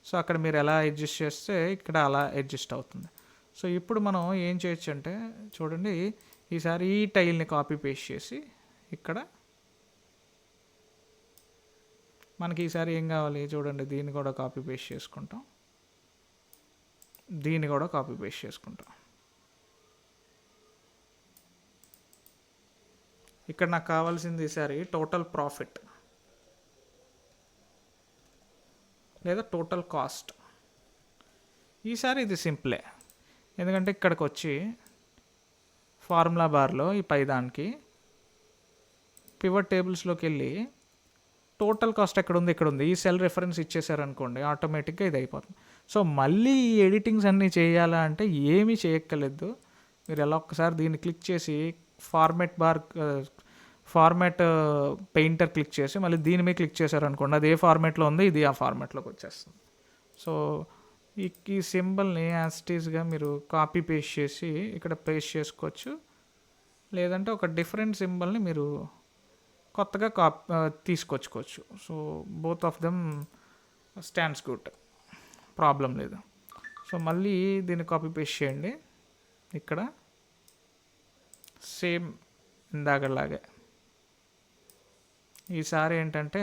సో అక్కడ మీరు ఎలా అడ్జస్ట్ చేస్తే ఇక్కడ అలా అడ్జస్ట్ అవుతుంది. సో ఇప్పుడు మనం ఏం చేయొచ్చు అంటే చూడండి, ఈసారి ఈ టైల్ని కాపీ పేస్ట్ చేసి ఇక్కడ మనకి ఈసారి ఏం కావాలి చూడండి, దీన్ని కూడా కాపీ పేస్ట్ చేసుకుంటాం, దీన్ని కూడా కాపీ పేస్ట్ చేసుకుంటాం. ఇక్కడ నాకు కావాల్సింది ఈసారి టోటల్ ప్రాఫిట్ లేదా టోటల్ కాస్ట్. ఈసారి ఇది సింపులే, ఎందుకంటే ఇక్కడికి వచ్చి ఫార్ములా బార్లో ఈ పైదానికి పివట్ టేబుల్స్లోకి వెళ్ళి టోటల్ కాస్ట్ ఎక్కడ ఉంది, ఇక్కడ ఉంది, ఈ సెల్ రెఫరెన్స్ ఇచ్చేసారనుకోండి, ఆటోమేటిక్గా ఇది అయిపోతుంది. సో మళ్ళీ ఈ ఎడిటింగ్స్ అన్నీ చేయాలా అంటే ఏమీ చేయక్కర్లేదు. మీరు ఎలా ఒక్కసారి దీన్ని క్లిక్ చేసి ఫార్మాట్ పెయింటర్ క్లిక్ చేసి మళ్ళీ దీని మీద క్లిక్ చేశారనుకోండి, అది ఏ ఫార్మాట్లో ఉంది ఇది ఆ ఫార్మాట్లోకి వచ్చేస్తుంది. సో ఈ సింబల్ని యాస్టీస్గా మీరు కాపీ పేస్ట్ చేసి ఇక్కడ పేస్ట్ చేసుకోవచ్చు, లేదంటే ఒక డిఫరెంట్ సింబల్ని మీరు కొత్తగా తీసుకొచ్చుకోవచ్చు. So both of them stands good, problem లేదు. సో మళ్ళీ దీన్ని కాపీ పేస్ట్ చేయండి, ఇక్కడ సేమ్ ఇందాకలాగే. ఈసారి ఏంటంటే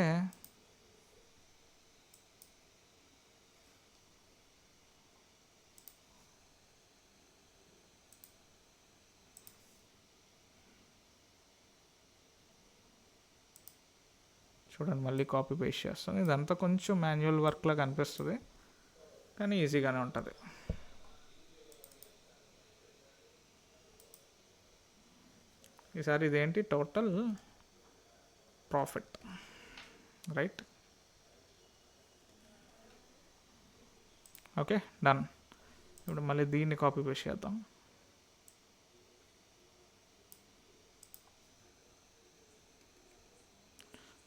చూడండి, మళ్ళీ కాపీ పేస్ట్ చేస్తాను. ఇదంతా కొంచెం మాన్యువల్ వర్క్లా కనిపిస్తుంది, కానీ ఈజీగానే ఉంటుంది. ఈసారి ఇదేంటి total profit, right? Okay, done. ఇప్పుడు మళ్ళీ దీన్ని కాపీ పేస్ట్ చేద్దాం.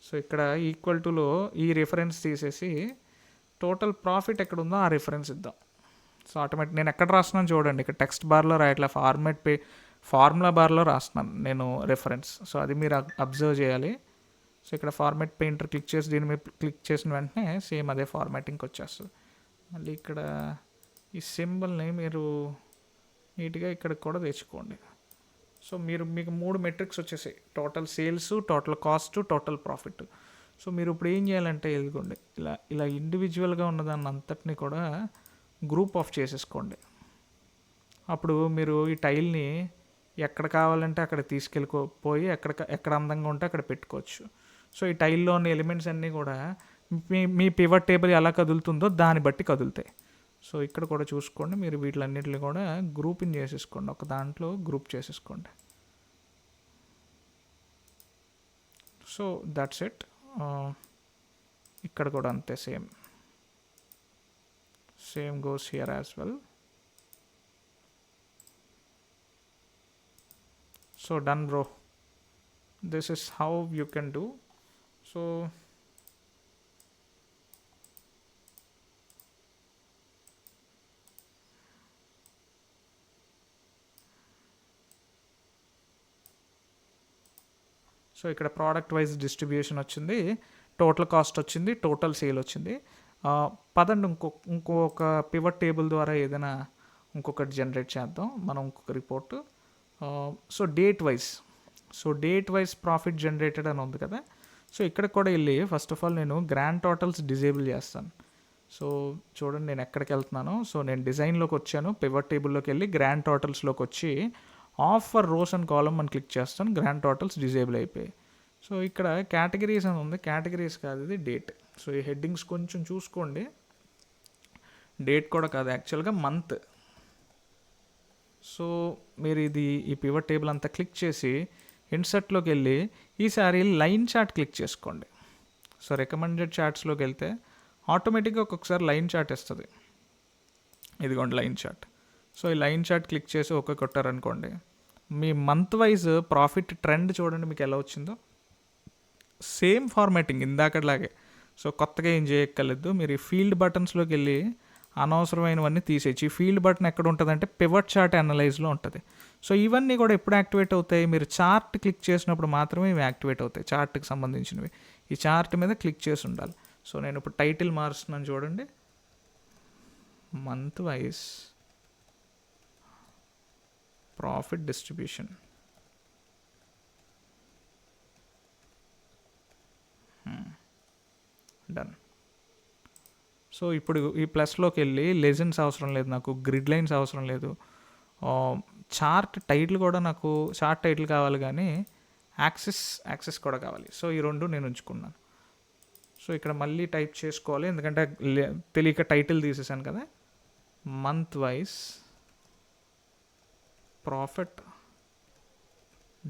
సో ఇక్కడ ఈక్వల్ టులో ఈ రిఫరెన్స్ తీసేసి టోటల్ ప్రాఫిట్ ఎక్కడ ఉందో ఆ రిఫరెన్స్ ఇద్దాం. సో ఆటోమేటిక్ నేను ఎక్కడ రాస్తున్నాను చూడండి, ఇక్కడ టెక్స్ట్ బార్లో రాయట్లా, ఫార్ములా బార్లో రాస్తున్నాను నేను రిఫరెన్స్. సో అది మీరు అబ్జర్వ్ చేయాలి. సో ఇక్కడ ఫార్మాట్ పెయింటర్ క్లిక్ చేసి దీని మీద క్లిక్ చేసిన వెంటనే సేమ్ అదే ఫార్మాటింగ్కి వచ్చేస్తుంది. మళ్ళీ ఇక్కడ ఈ సింబల్ని మీరు నీట్గా ఇక్కడికి కూడా తెచ్చుకోండి. సో మీకు 3 మెట్రిక్స్ వచ్చేసాయి, total sales, total cost, total profit. So మీరు ఇప్పుడు ఏం చేయాలంటే ఇదిగోండి, ఇలా ఇండివిజువల్గా ఉన్నదాన్ని అంతటిని కూడా గ్రూప్ ఆఫ్ చేసేసుకోండి. అప్పుడు మీరు ఈ టైల్ని ఎక్కడ కావాలంటే అక్కడ తీసుకెళ్ళిపోయి ఎక్కడ అందంగా ఉంటే అక్కడ పెట్టుకోవచ్చు. సో ఈ టైల్లో ఉన్న ఎలిమెంట్స్ అన్నీ కూడా మీ పివట్ టేబుల్ ఎలా కదులుతుందో దాన్ని బట్టి కదులుతాయి. సో ఇక్కడ కూడా చూసుకోండి, మీరు వీటిలన్నిటిని కూడా గ్రూపింగ్ చేసేసుకోండి, ఒక దాంట్లో గ్రూప్ చేసేసుకోండి. So that's it. ఇక్కడ కూడా అంతే, same goes here as well. So done, bro. This is how you can do. So ఇక్కడ ప్రోడక్ట్ వైజ్ డిస్ట్రిబ్యూషన్ వచ్చింది, టోటల్ కాస్ట్ వచ్చింది, టోటల్ సేల్ వచ్చింది. పదండి ఇంకొక పివట్ టేబుల్ ద్వారా ఏదైనా ఇంకొకటి జనరేట్ చేద్దాం మనం, ఇంకొక report. So date wise profit generated అని ఉంది కదా. సో ఇక్కడ కూడా వెళ్ళి ఫస్ట్ ఆఫ్ ఆల్ నేను గ్రాండ్ టోటల్స్ డిజేబుల్ చేస్తాను. సో చూడండి నేను ఎక్కడికి వెళ్తున్నాను. సో నేను డిజైన్లోకి వచ్చాను, పివట్ టేబుల్లోకి వెళ్ళి గ్రాండ్ టోటల్స్లోకి వచ్చి ఆఫర్ రోస్ అండ్ కాలమ్ అని క్లిక్ చేస్తాను, గ్రాండ్ టోటల్స్ డిజేబుల్ అయిపోయాయి. సో ఇక్కడ కేటగిరీస్ అని ఉంది, కేటగిరీస్ కాదు ఇది డేట్. సో ఈ హెడ్డింగ్స్ కొంచెం చూసుకోండి, డేట్ కూడా కాదు యాక్చువల్గా మంత్. సో మీరు ఈ పివట్ టేబుల్ అంతా క్లిక్ చేసి ఇన్సర్ట్లోకి వెళ్ళి ఈసారి లైన్ చార్ట్ క్లిక్ చేసుకోండి. సో రికమెండెడ్ చార్ట్స్లోకి వెళ్తే ఆటోమేటిక్గా ఒక్కొక్కసారి లైన్ చార్ట్ ఇస్తుంది, ఇదిగోండి లైన్ చార్ట్. సో ఈ లైన్ చార్ట్ క్లిక్ చేసి ఓకే కొట్టారనుకోండి, మీ మంత్ వైజ్ ప్రాఫిట్ ట్రెండ్ చూడండి మీకు ఎలా వచ్చిందో. Same formatting ఇందాకలాగే. సో కొత్తగా ఏం చేయక్కర్లేదు, మీరు ఈ ఫీల్డ్ బటన్స్లోకి వెళ్ళి అనవసరమైనవన్నీ తీసేయచ్చు. ఈ ఫీల్డ్ బటన్ ఎక్కడ ఉంటుందంటే పివట్ చార్ట్ అనలైజ్లో ఉంటుంది. సో ఇవన్నీ కూడా ఎప్పుడు యాక్టివేట్ అవుతాయి, మీరు చార్ట్ క్లిక్ చేసినప్పుడు మాత్రమే ఇవి యాక్టివేట్ అవుతాయి, చార్ట్కి సంబంధించినవి. ఈ చార్ట్ మీద క్లిక్ చేసి ఉండాలి. సో నేను ఇప్పుడు టైటిల్ మారుస్తున్నాను చూడండి, month wise profit distribution. Done. So ఇప్పుడు ఈ ప్లస్లోకి వెళ్ళి లెజెండ్స్ అవసరం లేదు నాకు, గ్రిడ్ లైన్స్ అవసరం లేదు, చార్ట్ టైటిల్ కూడా నాకు చార్ట్ టైటిల్ కావాలి, కానీ యాక్సెస్ కూడా కావాలి. సో ఈ రెండు నేను ఉంచుకున్నాను. సో ఇక్కడ మళ్ళీ టైప్ చేసుకోవాలి, ఎందుకంటే తెలియక టైటిల్ తీసేసాను కదా. Month wise profit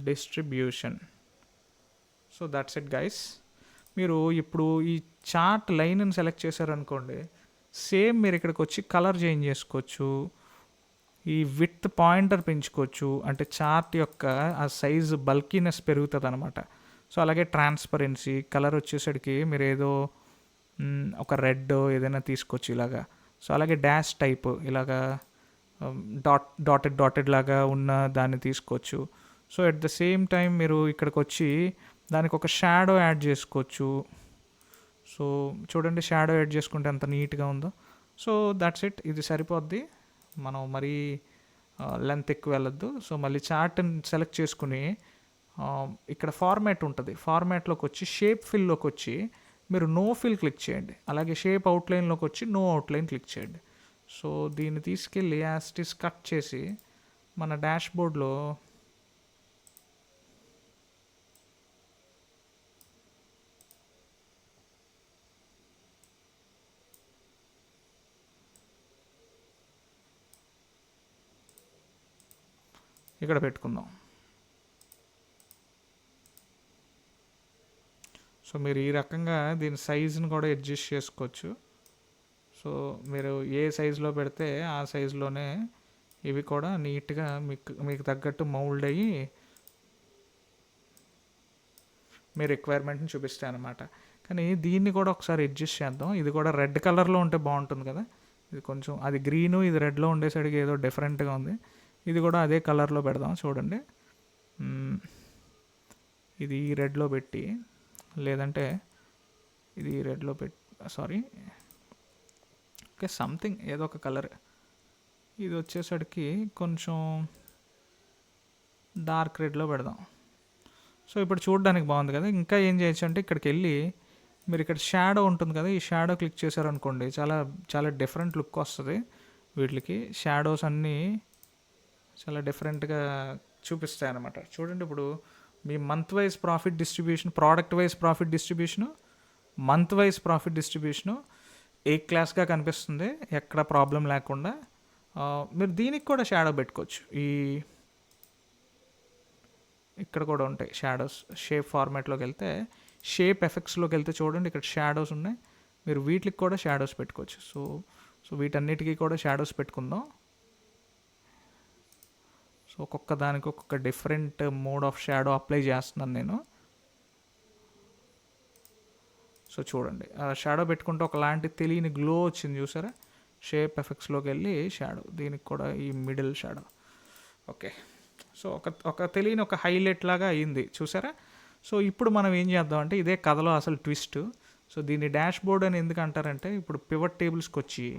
distribution. So that's it guys. మీరు ఇప్పుడు ఈ చార్ట్ లైన్ని సెలెక్ట్ చేశారనుకోండి, సేమ్ మీరు ఇక్కడికి వచ్చి కలర్ చేంజ్ చేసుకోవచ్చు, ఈ విత్ పాయింటర్ పెంచుకోవచ్చు, అంటే చార్ట్ యొక్క ఆ సైజు బల్కీనెస్ పెరుగుతుంది అనమాట. సో అలాగే ట్రాన్స్పరెన్సీ, కలర్ వచ్చేసరికి మీరు ఏదో ఒక రెడ్ ఏదైనా తీసుకోవచ్చు ఇలాగా. సో అలాగే డాష్ టైప్ ఇలాగా డాటెడ్ లాగా ఉన్న దాన్ని తీసుకోవచ్చు. So at the same time మీరు ఇక్కడికి వచ్చి దానికి ఒక షాడో యాడ్ చేసుకోవచ్చు. సో చూడండి, షాడో యాడ్ చేసుకుంటే ఎంత నీట్గా ఉందో. సో దట్స్ ఇట్, ఇది సరిపోద్ది, మనం మరీ లెంత్ ఎక్కువ వెళ్ళొద్దు. సో మళ్ళీ చార్ట్ని సెలెక్ట్ చేసుకుని ఇక్కడ ఫార్మాట్ ఉంటుంది, ఫార్మాట్లోకి వచ్చి షేప్ ఫిల్లోకి వచ్చి మీరు నో ఫిల్ క్లిక్ చేయండి. అలాగే షేప్ అవుట్లైన్లోకి వచ్చి నో అవుట్లైన్ క్లిక్ చేయండి. సో దీన్ని తీసుకెళ్ళి యాస్టిస్ కట్ చేసి మన డాష్ బోర్డ్లో ఇక్కడ పెట్టుకుందాం. సో మీరు ఈ రకంగా దీని సైజుని కూడా అడ్జస్ట్ చేసుకోవచ్చు. సో మీరు ఏ సైజులో పెడితే ఆ సైజులోనే ఇవి కూడా నీట్గా మీకు తగ్గట్టు మౌల్డ్ అయ్యి మీ రిక్వైర్మెంట్ని చూపిస్తాయి అన్నమాట. కానీ దీన్ని కూడా ఒకసారి అడ్జస్ట్ చేద్దాం. ఇది కూడా రెడ్ కలర్లో ఉంటే బాగుంటుంది కదా, ఇది కొంచెం అది గ్రీను ఇది రెడ్లో ఉండేసరికి ఏదో డిఫరెంట్గా ఉంది. ఇది కూడా అదే కలర్లో పెడదాం. చూడండి, ఇది రెడ్లో పెట్టి, లేదంటే ఇది రెడ్లో ఓకే సంథింగ్ ఏదో ఒక కలర్. ఇది వచ్చేసరికి కొంచెం డార్క్ రెడ్లో పెడదాం. సో ఇప్పుడు చూడడానికి బాగుంది కదా. ఇంకా ఏం చేయొచ్చు అంటే ఇక్కడికి వెళ్ళి మీరు ఇక్కడ షాడో ఉంటుంది కదా, ఈ షాడో క్లిక్ చేశారనుకోండి చాలా చాలా డిఫరెంట్ లుక్ వస్తుంది. వీటికి షాడోస్ అన్నీ చాలా డిఫరెంట్గా చూపిస్తాయి అన్నమాట. చూడండి, ఇప్పుడు మీ month wise profit distribution, product wise profit distribution, month wise profit distribution ఏ క్లాస్గా కనిపిస్తుంది, ఎక్కడ ప్రాబ్లం లేకుండా. మీరు దీనికి కూడా షాడో పెట్టుకోవచ్చు. ఇక్కడ కూడా ఉంటాయి షాడోస్. షేప్ ఫార్మాట్లోకి వెళ్తే, షేప్ ఎఫెక్ట్స్లోకి వెళ్తే చూడండి ఇక్కడ షాడోస్ ఉన్నాయి. మీరు వీటికి కూడా షాడోస్ పెట్టుకోవచ్చు. సో వీటన్నిటికీ కూడా షాడోస్ పెట్టుకుందాం. సో ఒక్కొక్క దానికి ఒక్కొక్క different mode of shadow apply చేస్తున్నాను నేను. సో చూడండి, షాడో పెట్టుకుంటే ఒకలాంటి తెలియని గ్లో వచ్చింది చూసారా. షేప్ ఎఫెక్ట్స్లోకి వెళ్ళి షాడో, దీనికి కూడా ఈ మిడిల్ షాడో. ఓకే, సో ఒక తెలియని ఒక హైలైట్ లాగా అయ్యింది చూసారా. సో ఇప్పుడు మనం ఏం చేద్దాం అంటే, ఇదే కథలో అసలు ట్విస్ట్. సో దీన్ని డాష్ బోర్డ్ అని ఎందుకు అంటారంటే, ఇప్పుడు పివట్ టేబుల్స్కి వచ్చి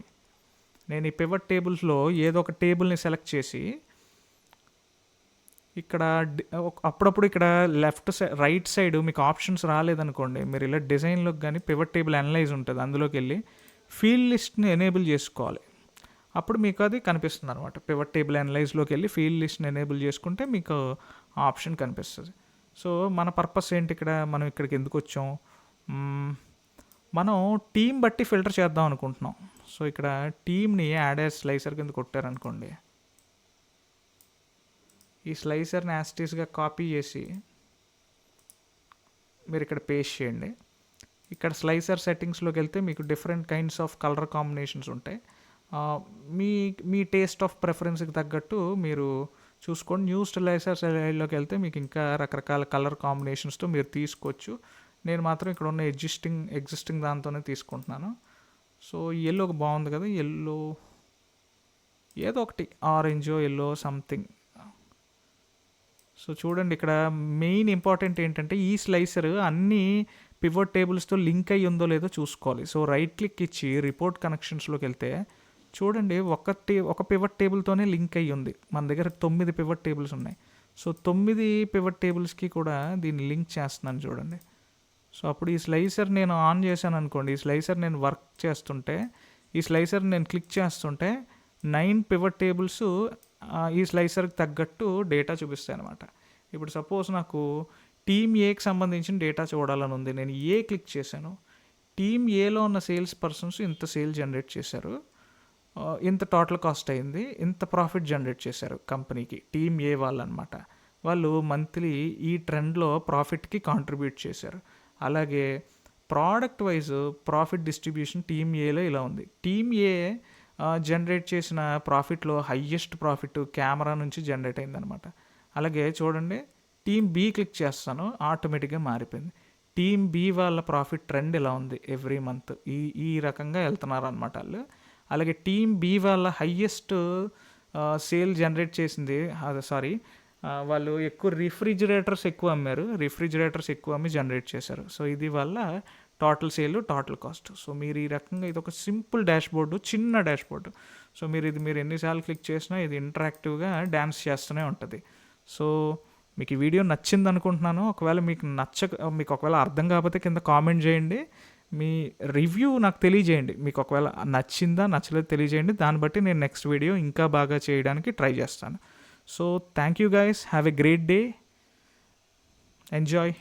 నేను ఈ పివట్ టేబుల్స్లో ఏదో ఒక టేబుల్ని సెలెక్ట్ చేసి ఇక్కడ అప్పుడప్పుడు ఇక్కడ లెఫ్ట్ సైడ్ రైట్ సైడ్ మీకు ఆప్షన్స్ రాలేదనుకోండి, మీరు ఇలా డిజైన్లోకి కానీ పివట్ టేబుల్ అనలైజ్ ఉంటుంది, అందులోకి వెళ్ళి ఫీల్డ్ లిస్ట్ని ఎనేబుల్ చేసుకోవాలి. అప్పుడు మీకు అది కనిపిస్తుంది అనమాట. పివట్ టేబుల్ అనలైజ్లోకి వెళ్ళి ఫీల్డ్ లిస్ట్ని ఎనేబుల్ చేసుకుంటే మీకు ఆప్షన్ కనిపిస్తుంది. సో మన పర్పస్ ఏంటి, ఇక్కడ మనం ఇక్కడికి ఎందుకు వచ్చాం, మనం టీం బట్టి ఫిల్టర్ చేద్దాం అనుకుంటున్నాం. సో ఇక్కడ టీమ్ని యాడ్ యాజ్ స్లైసర్ కింద కొట్టారనుకోండి, ఈ స్లైసర్ని యాస్టీస్గా కాపీ చేసి మీరు ఇక్కడ పేస్ట్ చేయండి. ఇక్కడ స్లైసర్ సెట్టింగ్స్లోకి వెళ్తే మీకు different kinds of colour combinations ఉంటాయి. మీ టేస్ట్ ఆఫ్ ప్రిఫరెన్స్కి తగ్గట్టు మీరు చూసుకోండి. న్యూ స్లైసర్ స్టైల్లోకి వెళ్తే మీకు ఇంకా రకరకాల కలర్ కాంబినేషన్స్తో మీరు తీసుకోవచ్చు. నేను మాత్రం ఇక్కడ ఉన్న ఎగ్జిస్టింగ్ దాంతోనే తీసుకుంటున్నాను. సో ఎల్లో బాగుంది కదా, ఎల్లో ఏదో ఒకటి ఆరెంజో ఎల్లో సంథింగ్. సో చూడండి, ఇక్కడ మెయిన్ ఇంపార్టెంట్ ఏంటంటే ఈ స్లైసర్ అన్ని పివట్ టేబుల్స్తో లింక్ అయ్యి ఉందో లేదో చూసుకోవాలి. సో రైట్ క్లిక్ ఇచ్చి రిపోర్ట్ కనెక్షన్స్లోకి వెళ్తే చూడండి ఒక పివట్ టేబుల్తోనే లింక్ అయ్యి ఉంది. మన దగ్గర 9 పివట్ టేబుల్స్ ఉన్నాయి. సో 9 పివట్ టేబుల్స్కి కూడా దీన్ని లింక్ చేస్తున్నాను చూడండి. సో అప్పుడు ఈ స్లైసర్ నేను ఆన్ చేశాను అనుకోండి, ఈ స్లైసర్ నేను వర్క్ చేస్తుంటే, ఈ స్లైసర్ నేను క్లిక్ చేస్తుంటే 9 పివట్ టేబుల్స్ ఈ స్లైసర్కి తగ్గట్టు డేటా చూపిస్తాయి అనమాట. ఇప్పుడు సపోజ్ నాకు టీమ్ ఏకి సంబంధించిన డేటా చూడాలని ఉంది. నేను క్లిక్ చేశాను. టీమ్ ఏలో ఉన్న సేల్స్ పర్సన్స్ ఇంత సేల్ జనరేట్ చేశారు, ఇంత టోటల్ కాస్ట్ అయింది, ఇంత ప్రాఫిట్ జనరేట్ చేశారు కంపెనీకి. టీమ్ ఏ వాళ్ళు అనమాట. వాళ్ళు మంత్లీ ఈ ట్రెండ్లో ప్రాఫిట్కి కాంట్రిబ్యూట్ చేశారు. అలాగే product wise profit distribution team ఏలో ఇలా ఉంది. టీమ్ ఏ జనరేట్ చేసిన ప్రాఫిట్లో హయ్యెస్ట్ ప్రాఫిట్ కెమెరా నుంచి జనరేట్ అయిందనమాట. అలాగే చూడండి, టీమ్ బి క్లిక్ చేస్తాను, ఆటోమేటిక్గా మారిపోయింది. టీమ్ బి వాళ్ళ ప్రాఫిట్ ట్రెండ్ ఇలా ఉంది, ఎవ్రీ మంత్ ఈ రకంగా వెళ్తున్నారు అనమాట వాళ్ళు. అలాగే టీమ్ బి వాళ్ళ హయ్యెస్ట్ సేల్ జనరేట్ చేసింది, వాళ్ళు ఎక్కువ రిఫ్రిజిరేటర్స్ ఎక్కువ అమ్మారు, రిఫ్రిజిరేటర్స్ ఎక్కువ అమ్మి జనరేట్ చేశారు. సో ఇది వల్ల total sale, total cost. So మీరు ఈ రకంగా ఇది ఒక సింపుల్ డాష్బోర్డు, చిన్న డాష్బోర్డు. సో మీరు ఎన్నిసార్లు క్లిక్ చేసినా ఇది ఇంటరాక్టివ్గా డ్యాన్స్ చేస్తూనే ఉంటుంది. సో మీకు ఈ వీడియో నచ్చింది అనుకుంటున్నాను. ఒకవేళ మీకు ఒకవేళ అర్థం కాకపోతే కింద కామెంట్ చేయండి, మీ రివ్యూ నాకు తెలియజేయండి. మీకు ఒకవేళ నచ్చిందా నచ్చలేదు తెలియజేయండి, దాన్ని బట్టి నేను నెక్స్ట్ వీడియో ఇంకా బాగా చేయడానికి ట్రై చేస్తాను. So thank you guys, have a great day, enjoy.